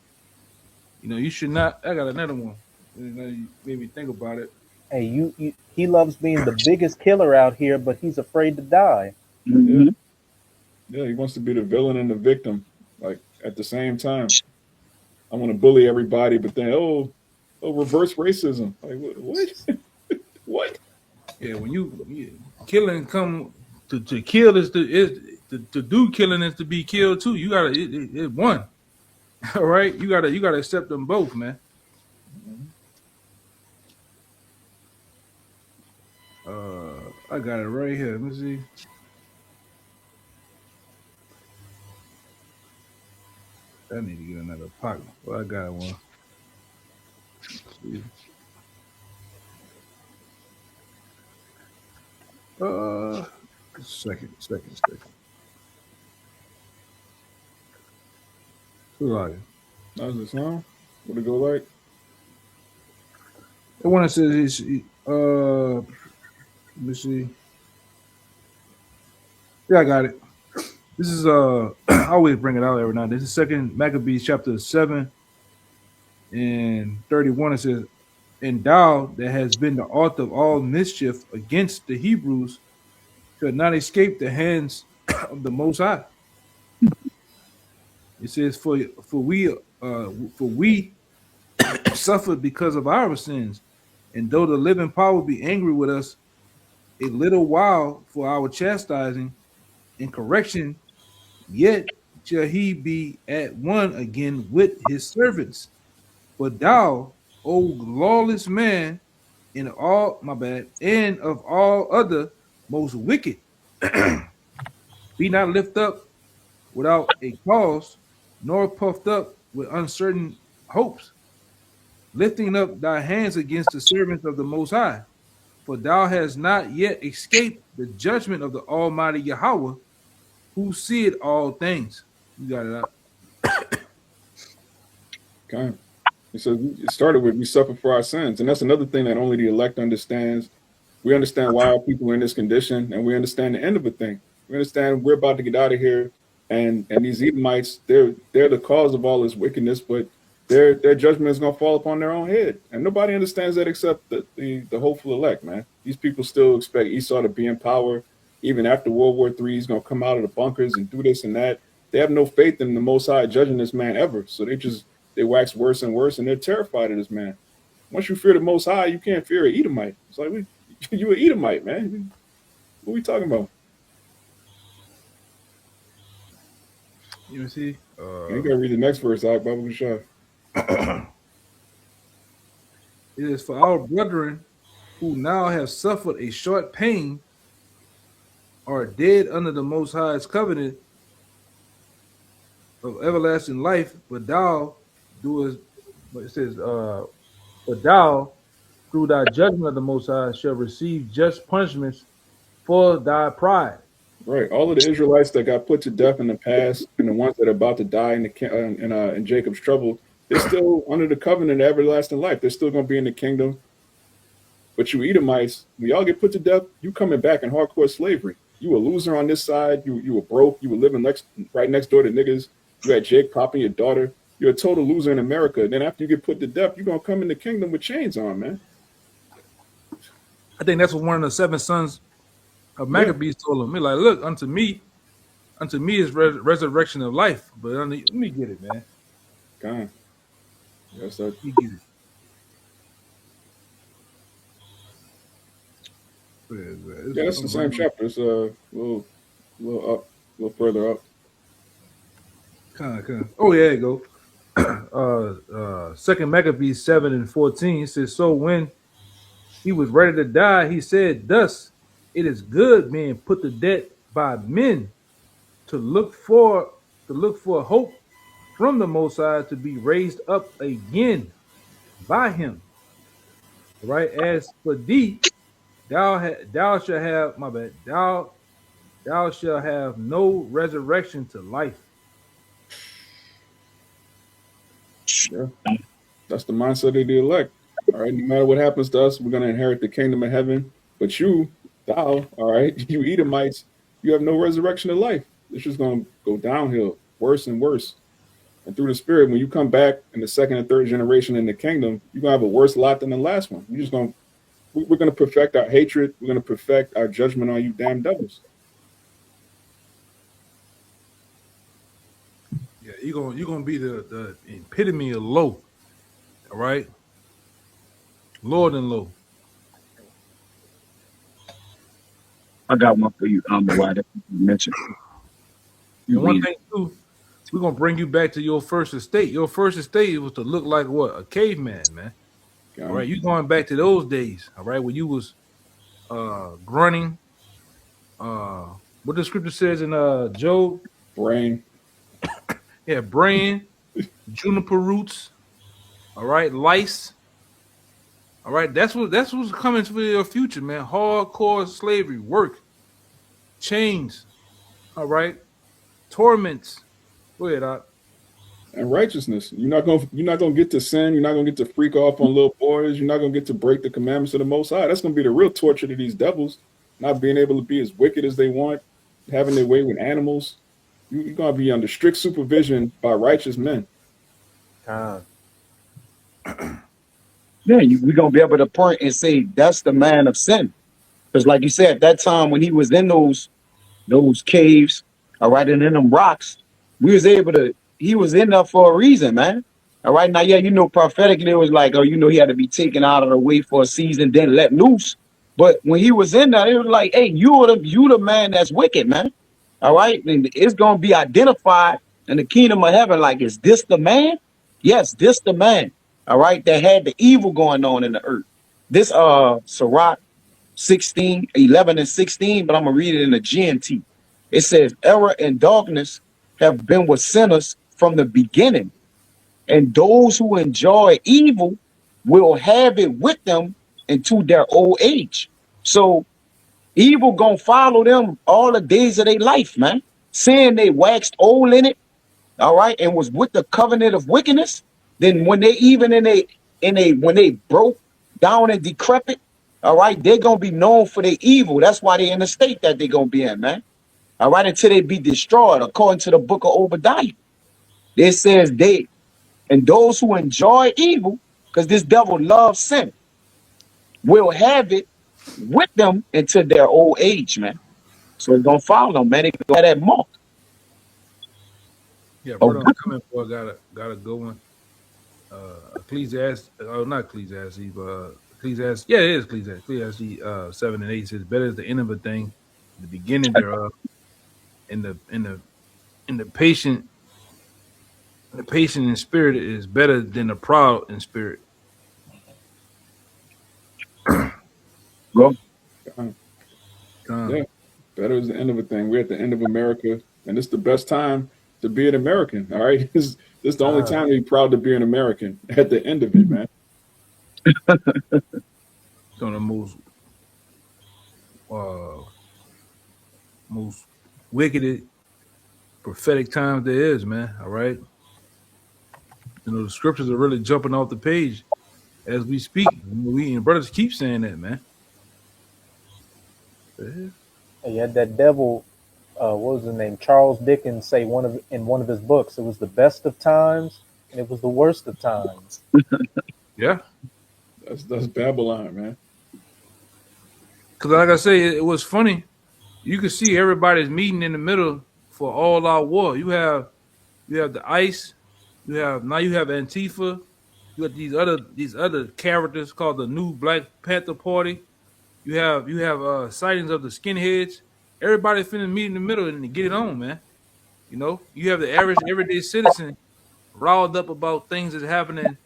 You should not. I got another one. You made me think about it. Hey, he loves being the biggest killer out here, but he's afraid to die. Yeah, Hmm. yeah. He wants to be the villain and the victim, like at the same time. I want to bully everybody, but then reverse racism. Like what? What? Yeah, when killing come to kill to do killing is to be killed too. You gotta it one. All right, you gotta accept them both, man. I got it right here. Let me see. I need to get another pocket. Well, I got one. See. Uh, second. Who are you? How's it sound? What it go like? The one that says let me see. Yeah, I got it. This is I always bring it out every now. This is Second Maccabees chapter 7 and 31. It says, "And thou that has been the author of all mischief against the Hebrews shall not escape the hands of the Most High." It says, "For we suffered because of our sins, and though the living power be angry with us a little while for our chastising and correction, yet shall he be at one again with his servants. But thou, O lawless man, in all my bad, and of all other most wicked, be not lifted up without a cause, nor puffed up with uncertain hopes, lifting up thy hands against the servants of the Most High. For thou hast not yet escaped the judgment of the Almighty Yahweh, who seeth all things." You got it up. Okay. It says it started with we suffer for our sins, and that's another thing that only the elect understands. We understand why our people are in this condition, and we understand the end of a thing. We understand we're about to get out of here, and these Edomites, they're the cause of all this wickedness, but their judgment is going to fall upon their own head, and nobody understands that except the hopeful elect, man. These people still expect Esau to be in power, even after World War III. He's going to come out of the bunkers and do this and that. They have no faith in the Most High judging this man ever, so they wax worse and worse, and they're terrified of this man. Once you fear the Most High, you can't fear an Edomite. It's like you an Edomite, man. What are we talking about? You see? You gotta read the next verse, Bible Shah. It is for our brethren who now have suffered a short pain are dead under the Most High's covenant of everlasting life, but thou doest, but it says, but thou through thy judgment of the Most High shall receive just punishments for thy pride. Right. All of the Israelites that got put to death in the past, and the ones that are about to die in Jacob's trouble, they're still under the covenant of everlasting life. They're still going to be in the kingdom. But you Edomites, when y'all get put to death, you coming back in hardcore slavery. You a loser on this side. You were broke. You were living right next door to niggas. You had Jake popping your daughter. You're a total loser in America. Then after you get put to death, you're gonna come in the kingdom with chains on, man. I think that's what one of the seven sons of Yeah, Maccabees told him. He like, look, unto me is resurrection of life. But let me get it, man. God. Yes, that. Let me get it. Where is that? Yeah, that's the same chapter. It's little up, a little further up. Kind of. Oh yeah, there you go. Second Maccabees 7:14 it says, so when he was ready to die, he said, thus it is good being put to death by men to look for hope from the Most High to be raised up again by him. Right? As for thee, thou shalt have my bad. Thou shalt have no resurrection to life. Yeah, that's the mindset of the elect. All right, no matter what happens to us, we're gonna inherit the kingdom of heaven. But you, thou, all right, you Edomites, you have no resurrection of life. It's just gonna go downhill, worse and worse. And through the Spirit, when you come back in the second and third generation in the kingdom, you're gonna have a worse lot than the last one. You're just gonna we're gonna perfect our hatred. We're gonna perfect our judgment on you, damn devils. Yeah, you're gonna be the epitome of low. All right, Lord and low. I got one for you, why that you mentioned. You And one read it. thing too, we're gonna bring you back to your first estate. Your first estate was to look like what? A caveman, man. All God, right, you going back to those days, all right, when you was grunting, what the scripture says in Job, brain, yeah, brain, juniper roots, all right, lice, all right, that's what's coming for your future, man. Hardcore slavery, work, chains, all right, torments. Go ahead, Doc. and righteousness. You're not gonna get to sin. You're not gonna get to freak off on little boys. You're not gonna get to break the commandments of the Most High. That's gonna be the real torture to these devils, not being able to be as wicked as they want, having their way with animals. You're gonna be under strict supervision by righteous men. Time. Yeah, we're gonna be able to point and say that's the man of sin. Because like you said, at that time when he was in those caves, all right, and in them rocks, we was able to, he was in there for a reason, man. All right. Now, yeah, prophetically it was like, oh, he had to be taken out of the way for a season, then let loose. But when he was in there, it was like, hey, you the man that's wicked, man. All right. And it's gonna be identified in the kingdom of heaven, like, is this the man? Yes, this the man. All right, that had the evil going on in the earth. This Sirach 16, 11, and 16, but I'm gonna read it in the GNT. It says, error and darkness have been with sinners from the beginning, and those who enjoy evil will have it with them into their old age. So evil gonna follow them all the days of their life, man. Saying they waxed old in it, all right, and was with the covenant of wickedness. Then when they even when they broke down and decrepit, all right, they're gonna be known for their evil. That's why they're in the state that they're gonna be in, man. All right, until they be destroyed, according to the book of Obadiah. It says they and those who enjoy evil, because this devil loves sin, will have it with them into their old age, man. So it's gonna follow them, man. They got that mark. Yeah, Of brother, I'm coming for got a good one. Ecclesiastes, oh, not Ecclesiastes, but Ecclesiastes, yeah, it is Ecclesiastes 7 and 8 says, better is the end of a thing, the beginning thereof, and the patient in spirit is better than the proud in spirit. bro. God, Uh, yeah, better is the end of a thing. We're at the end of America, and it's the best time to be an American. All right, this is the only uh, time to be proud to be an American. At the end of it, man. some of the uh, most wicked prophetic times there is, man. All right. The scriptures are really jumping off the page as we speak. We and brothers keep saying that, man. And you had that devil, what was his name? Charles Dickens say in one of his books, it was the best of times and it was the worst of times. Yeah. That's Babylon, man. Because like I say, it was funny. You can see everybody's meeting in the middle for all out war. You have the ICE. You have Antifa. You got these other characters called the New Black Panther Party. You have sightings of the skinheads. Everybody finna meet in the middle and get it on, man. You have the average everyday citizen riled up about things that's happening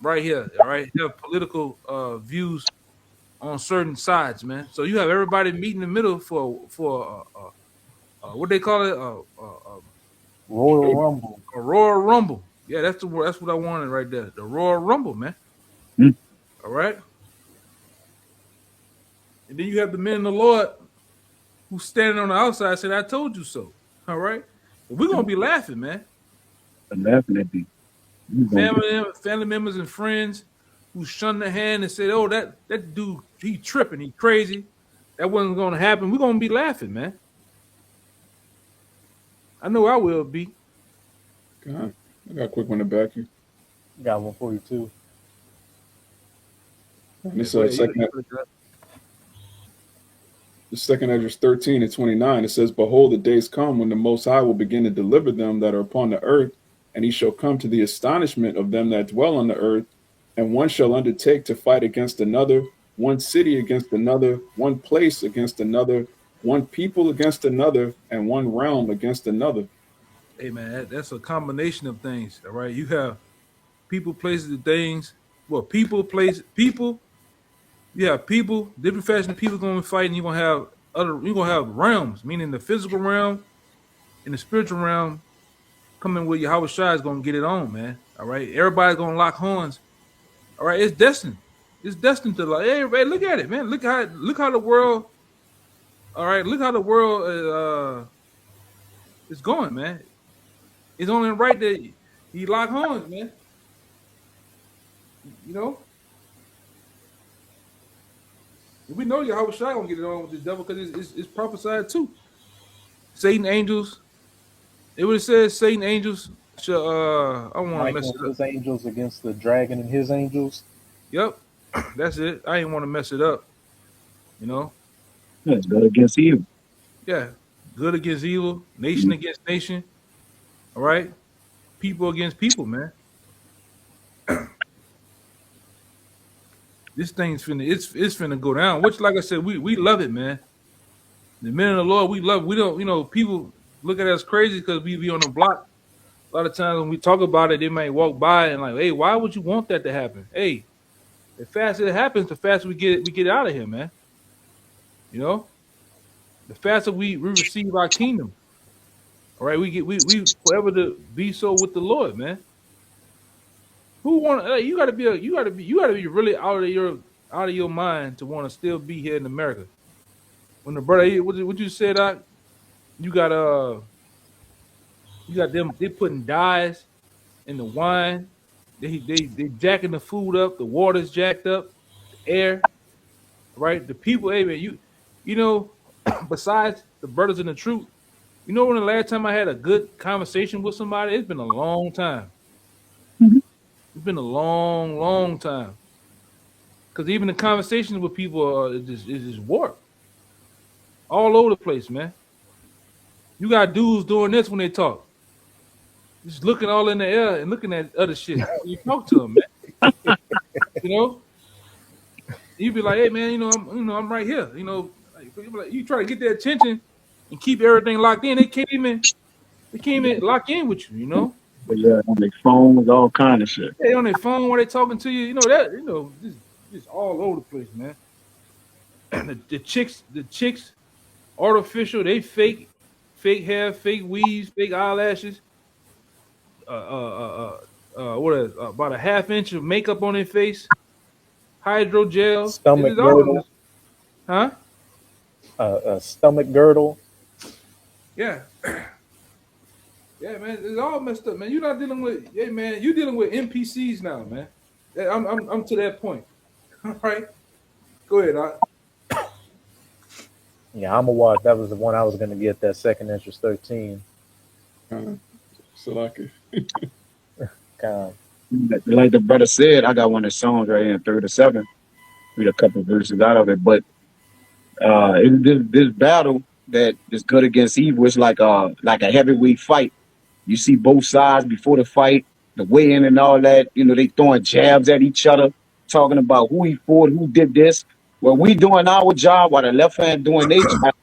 right here. All right, you have political views on certain sides, man. So you have everybody meet in the middle for what they call it, Royal Rumble. a Royal Rumble. Yeah, that's the word. That's what I wanted right there. The Royal Rumble, man. Mm. All right. And then you have the men of the Lord who's standing on the outside said, "I told you so." All right. We're gonna be laughing, man. I'm laughing at you. You gonna get Family members and friends who shunned the hand and said, "Oh, that dude, he tripping, he crazy. That wasn't gonna happen." We're gonna be laughing, man. I know I will be. God, I got a quick one to back you. Got one for you too. And this Go ahead, second, you got it. the second Ezra 13 and 29. It says, "Behold, the days come when the Most High will begin to deliver them that are upon the earth, and he shall come to the astonishment of them that dwell on the earth, and one shall undertake to fight against another, one city against another, one place against another, one people against another, and one realm against another." Hey man, that's a combination of things. All right. You have people, places, and things. Well, people. You have people, different fashion of people going to fight, and you're gonna have realms, meaning the physical realm and the spiritual realm coming with Yahweh Shai is gonna get it on, man. All right. Everybody's gonna lock horns. All right, it's destined. It's destined to like, hey, everybody, look at it, man. Look how the world. All right, look how the world is going, man. It's only right that he lock horns, man. You know, we know Yahweh Shai gonna get it on with this devil because it's prophesied too. Satan angels. It would have said Satan angels. Shall, I don't want to mess Michael it and up. his angels against the dragon and his angels. Yep, that's it. I didn't want to mess it up. You know, that's good against evil. yeah, good against evil, nation against nation. All right, people against people, man. This thing's it's finna go down. Which, like I said, we love it, man. The men of the Lord, we love. We don't, people look at us crazy because we be on the block. A lot of times when we talk about it, they might walk by and like, hey, why would you want that to happen? Hey, the faster it happens, the faster we get out of here, man. You know, the faster we receive our kingdom. All right, we forever to be so with the Lord, man. Who want? You gotta be really out of your mind to want to still be here in America. When the brother, what you said, you got you got them. They putting dyes in the wine. They jacking the food up. The water's jacked up. The air, right? The people. Hey man, you know, besides the brothers in the truth, you know when the last time I had a good conversation with somebody? It's been a long time. Mhm. It's been a long, long time. Because even the conversations with people is just warped all over the place, man. You got dudes doing this when they talk, just looking all in the air and looking at other shit. When you talk to them, man. You know, you be like, "Hey, man, I'm right here." You try to get their attention and keep everything locked in. They can't even lock in with you. But yeah, on their phones, all kind of shit. They on their phone while they talking to you. You know that. Just all over the place, man. The chicks, artificial. They fake hair, fake weaves, fake eyelashes. What is about a half inch of makeup on their face, hydrogel. It Stomach is all, girdle. huh? A stomach girdle. Yeah. Yeah, man, it's all messed up, man. You're not dealing with, yeah, man. You're dealing with NPCs now, man. Yeah, I'm to that point. All right, go ahead. Yeah, I'm a watch. That was the one I was going to get. That second interest 13. Salaki. Kind Like the brother said, I got one of the songs right here in 37. Read a couple verses out of it, but this battle that is good against evil is like a heavyweight fight. You see both sides before the fight, the weigh-in and all that. You know, they throwing jabs at each other, talking about who he fought, who did this. Well, we doing our job while the left hand doing their job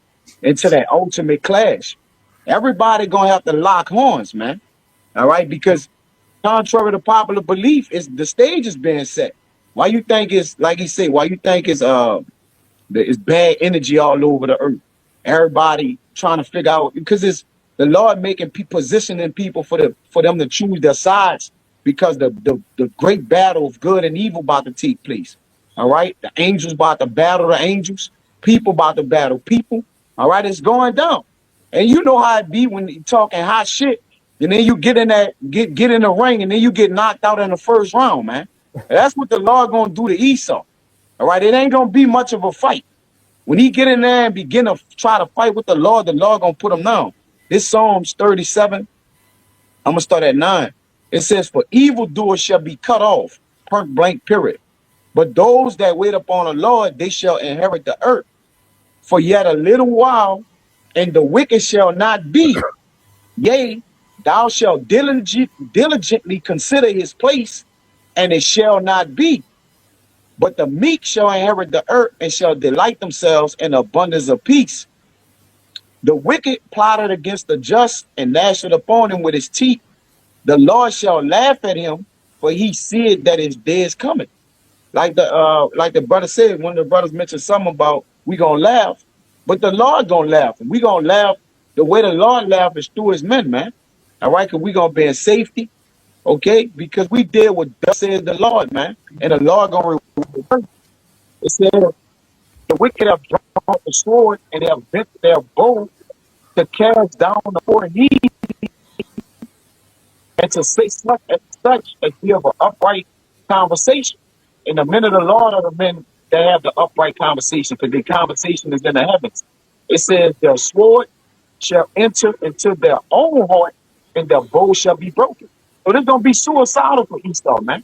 into that ultimate clash. Everybody gonna have to lock horns, man. All right, because contrary to popular belief, is the stage is being set. Why you think it's like he said? Why you think it's bad energy all over the earth? Everybody trying to figure out because it's the Lord making positioning people for them to choose their sides because the great battle of good and evil about to take place. All right, the angels about to battle the angels, people about to battle people. All right, it's going down, and you know how it be when you talking hot shit, and then you get in that get in the ring, and then you get knocked out in the first round, man. And that's what the Lord gonna do to Esau. All right, it ain't gonna be much of a fight. When he get in there and begin to try to fight with the Lord gonna put him down. This Psalms 37, I'm gonna start at 9. It says, "For evildoers shall be cut off," point blank period. "But those that wait upon the Lord, they shall inherit the earth. For yet a little while, and the wicked shall not be. Yea, thou shalt diligently consider his place, and it shall not be. But the meek shall inherit the earth and shall delight themselves in abundance of peace. The wicked plotted against the just and gnashed upon him with his teeth. The Lord shall laugh at him, for he said that his day is coming." Like the brother said, one of the brothers mentioned something about we gonna laugh, but the Lord gonna laugh, and we gonna laugh the way the Lord laugh is through his men, man. All right, because we gonna be in safety, okay? Because we did what thus says the Lord, man, and the Lord gonna reward. It said the wicked have drawn the sword and they have bent their bow to cast down the poor and needy, and to say such as give an upright conversation. And the men of the Lord are the men that have the upright conversation, because the conversation is in the heavens. It says their sword shall enter into their own heart, and their bow shall be broken. So there's gonna be suicidal for Esau, man.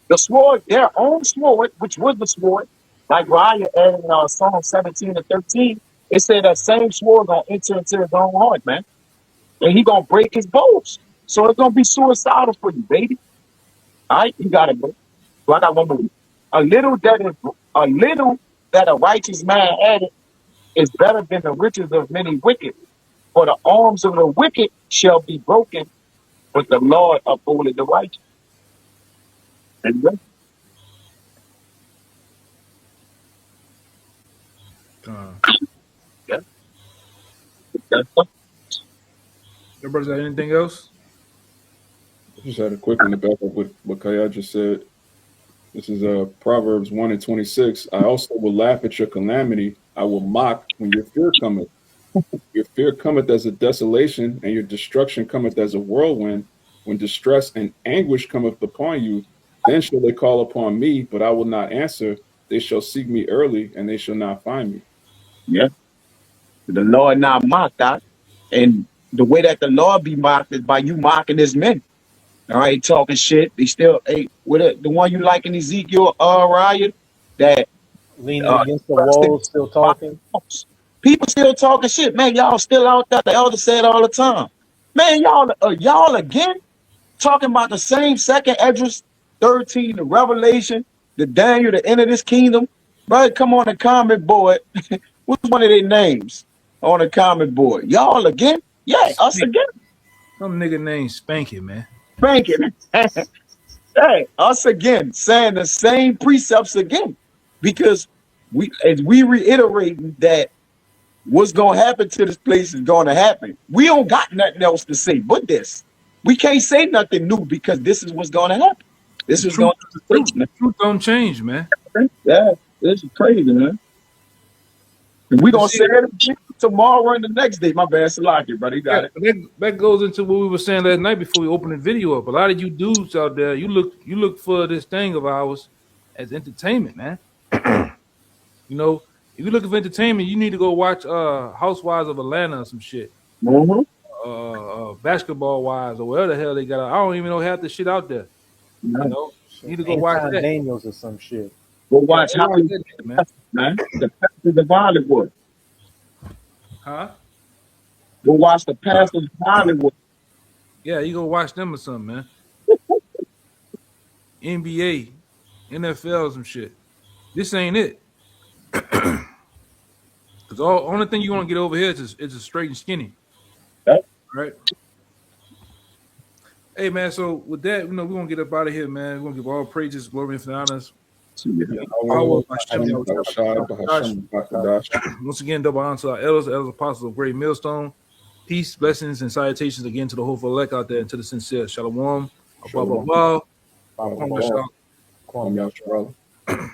The sword, their own sword, which was the sword, like Raya added in Psalm 17 and 13, it said that same sword gonna enter into his own heart, man, and he gonna break his bows. So it's gonna be suicidal for you, baby. All right, you got it, bro. So I got one more. A little that is a little that a righteous man added is better than the riches of many wicked. For the arms of the wicked shall be broken, but the Lord upholdeth the righteous. Amen. Uh, Yeah. That's your brothers got anything else? I just had a quick one to back up what Kaya just said. This is Proverbs 1 and 26. "I also will laugh at your calamity. I will mock when your fear cometh. Your fear cometh as a desolation, and your destruction cometh as a whirlwind. When distress and anguish cometh upon you, then shall they call upon me, but I will not answer. They shall seek me early, and they shall not find me." yeah. The Lord not mocked out. And the way that the Lord be mocked is by you mocking his men. All right, talking shit. They still, hey, the one you like in Ezekiel, Ryan, that leaning uh, against the wall, still talking. people still talking shit, man. Y'all still out there. The elder said all the time, man. Y'all again talking about the same second Esdras 13, the Revelation, the Daniel, the end of this kingdom. Brother, come on the comment board. What's one of their names on the comment board? Y'all again? Yeah, us Spank. again. Some nigga named Spanky, man. Thank you. Hey, us again, saying the same precepts again, because as we reiterate that what's going to happen to this place is going to happen. We don't got nothing else to say but this. We can't say nothing new because this is what's going to happen. The This is truth going is the to take truth. place, The truth don't change, man. man. Yeah, this is crazy, man. We gonna say it again tomorrow and the next day. My bad, Salaki, brother. You Yeah, got it. that goes into what we were saying last night before we opened the video up. A lot of you dudes out there, you look for this thing of ours as entertainment, man. You know, if you're looking for entertainment, you need to go watch Housewives of Atlanta or some shit. Mm-hmm. Basketball Wives or whatever the hell they got. I don't even know half the shit out there. You know, you need to go watch Anton that. Daniels or some shit. Go Yeah, watch go watch Hollywood, that shit, man. man. The Pastors of Hollywood. Huh? Go watch the Pastors of Hollywood. Yeah, you go watch them or something, man. NBA, NFL, some shit. This ain't it. Because all only thing you want to get over here is a straight and skinny, Yep. right? Hey man, so with that, we're gonna get up out of here, man. We're gonna give all praises, glory, and honors. Power of Hashem, Yahweh, once again, double honor to our elders, the elders apostles of Great Millstone. Peace, blessings, and salutations again to the hopeful elect out there and to the sincere. Shalom. Abba, Shalom. Abba. Baba, Kwame Shalom. Kwame Yasharala.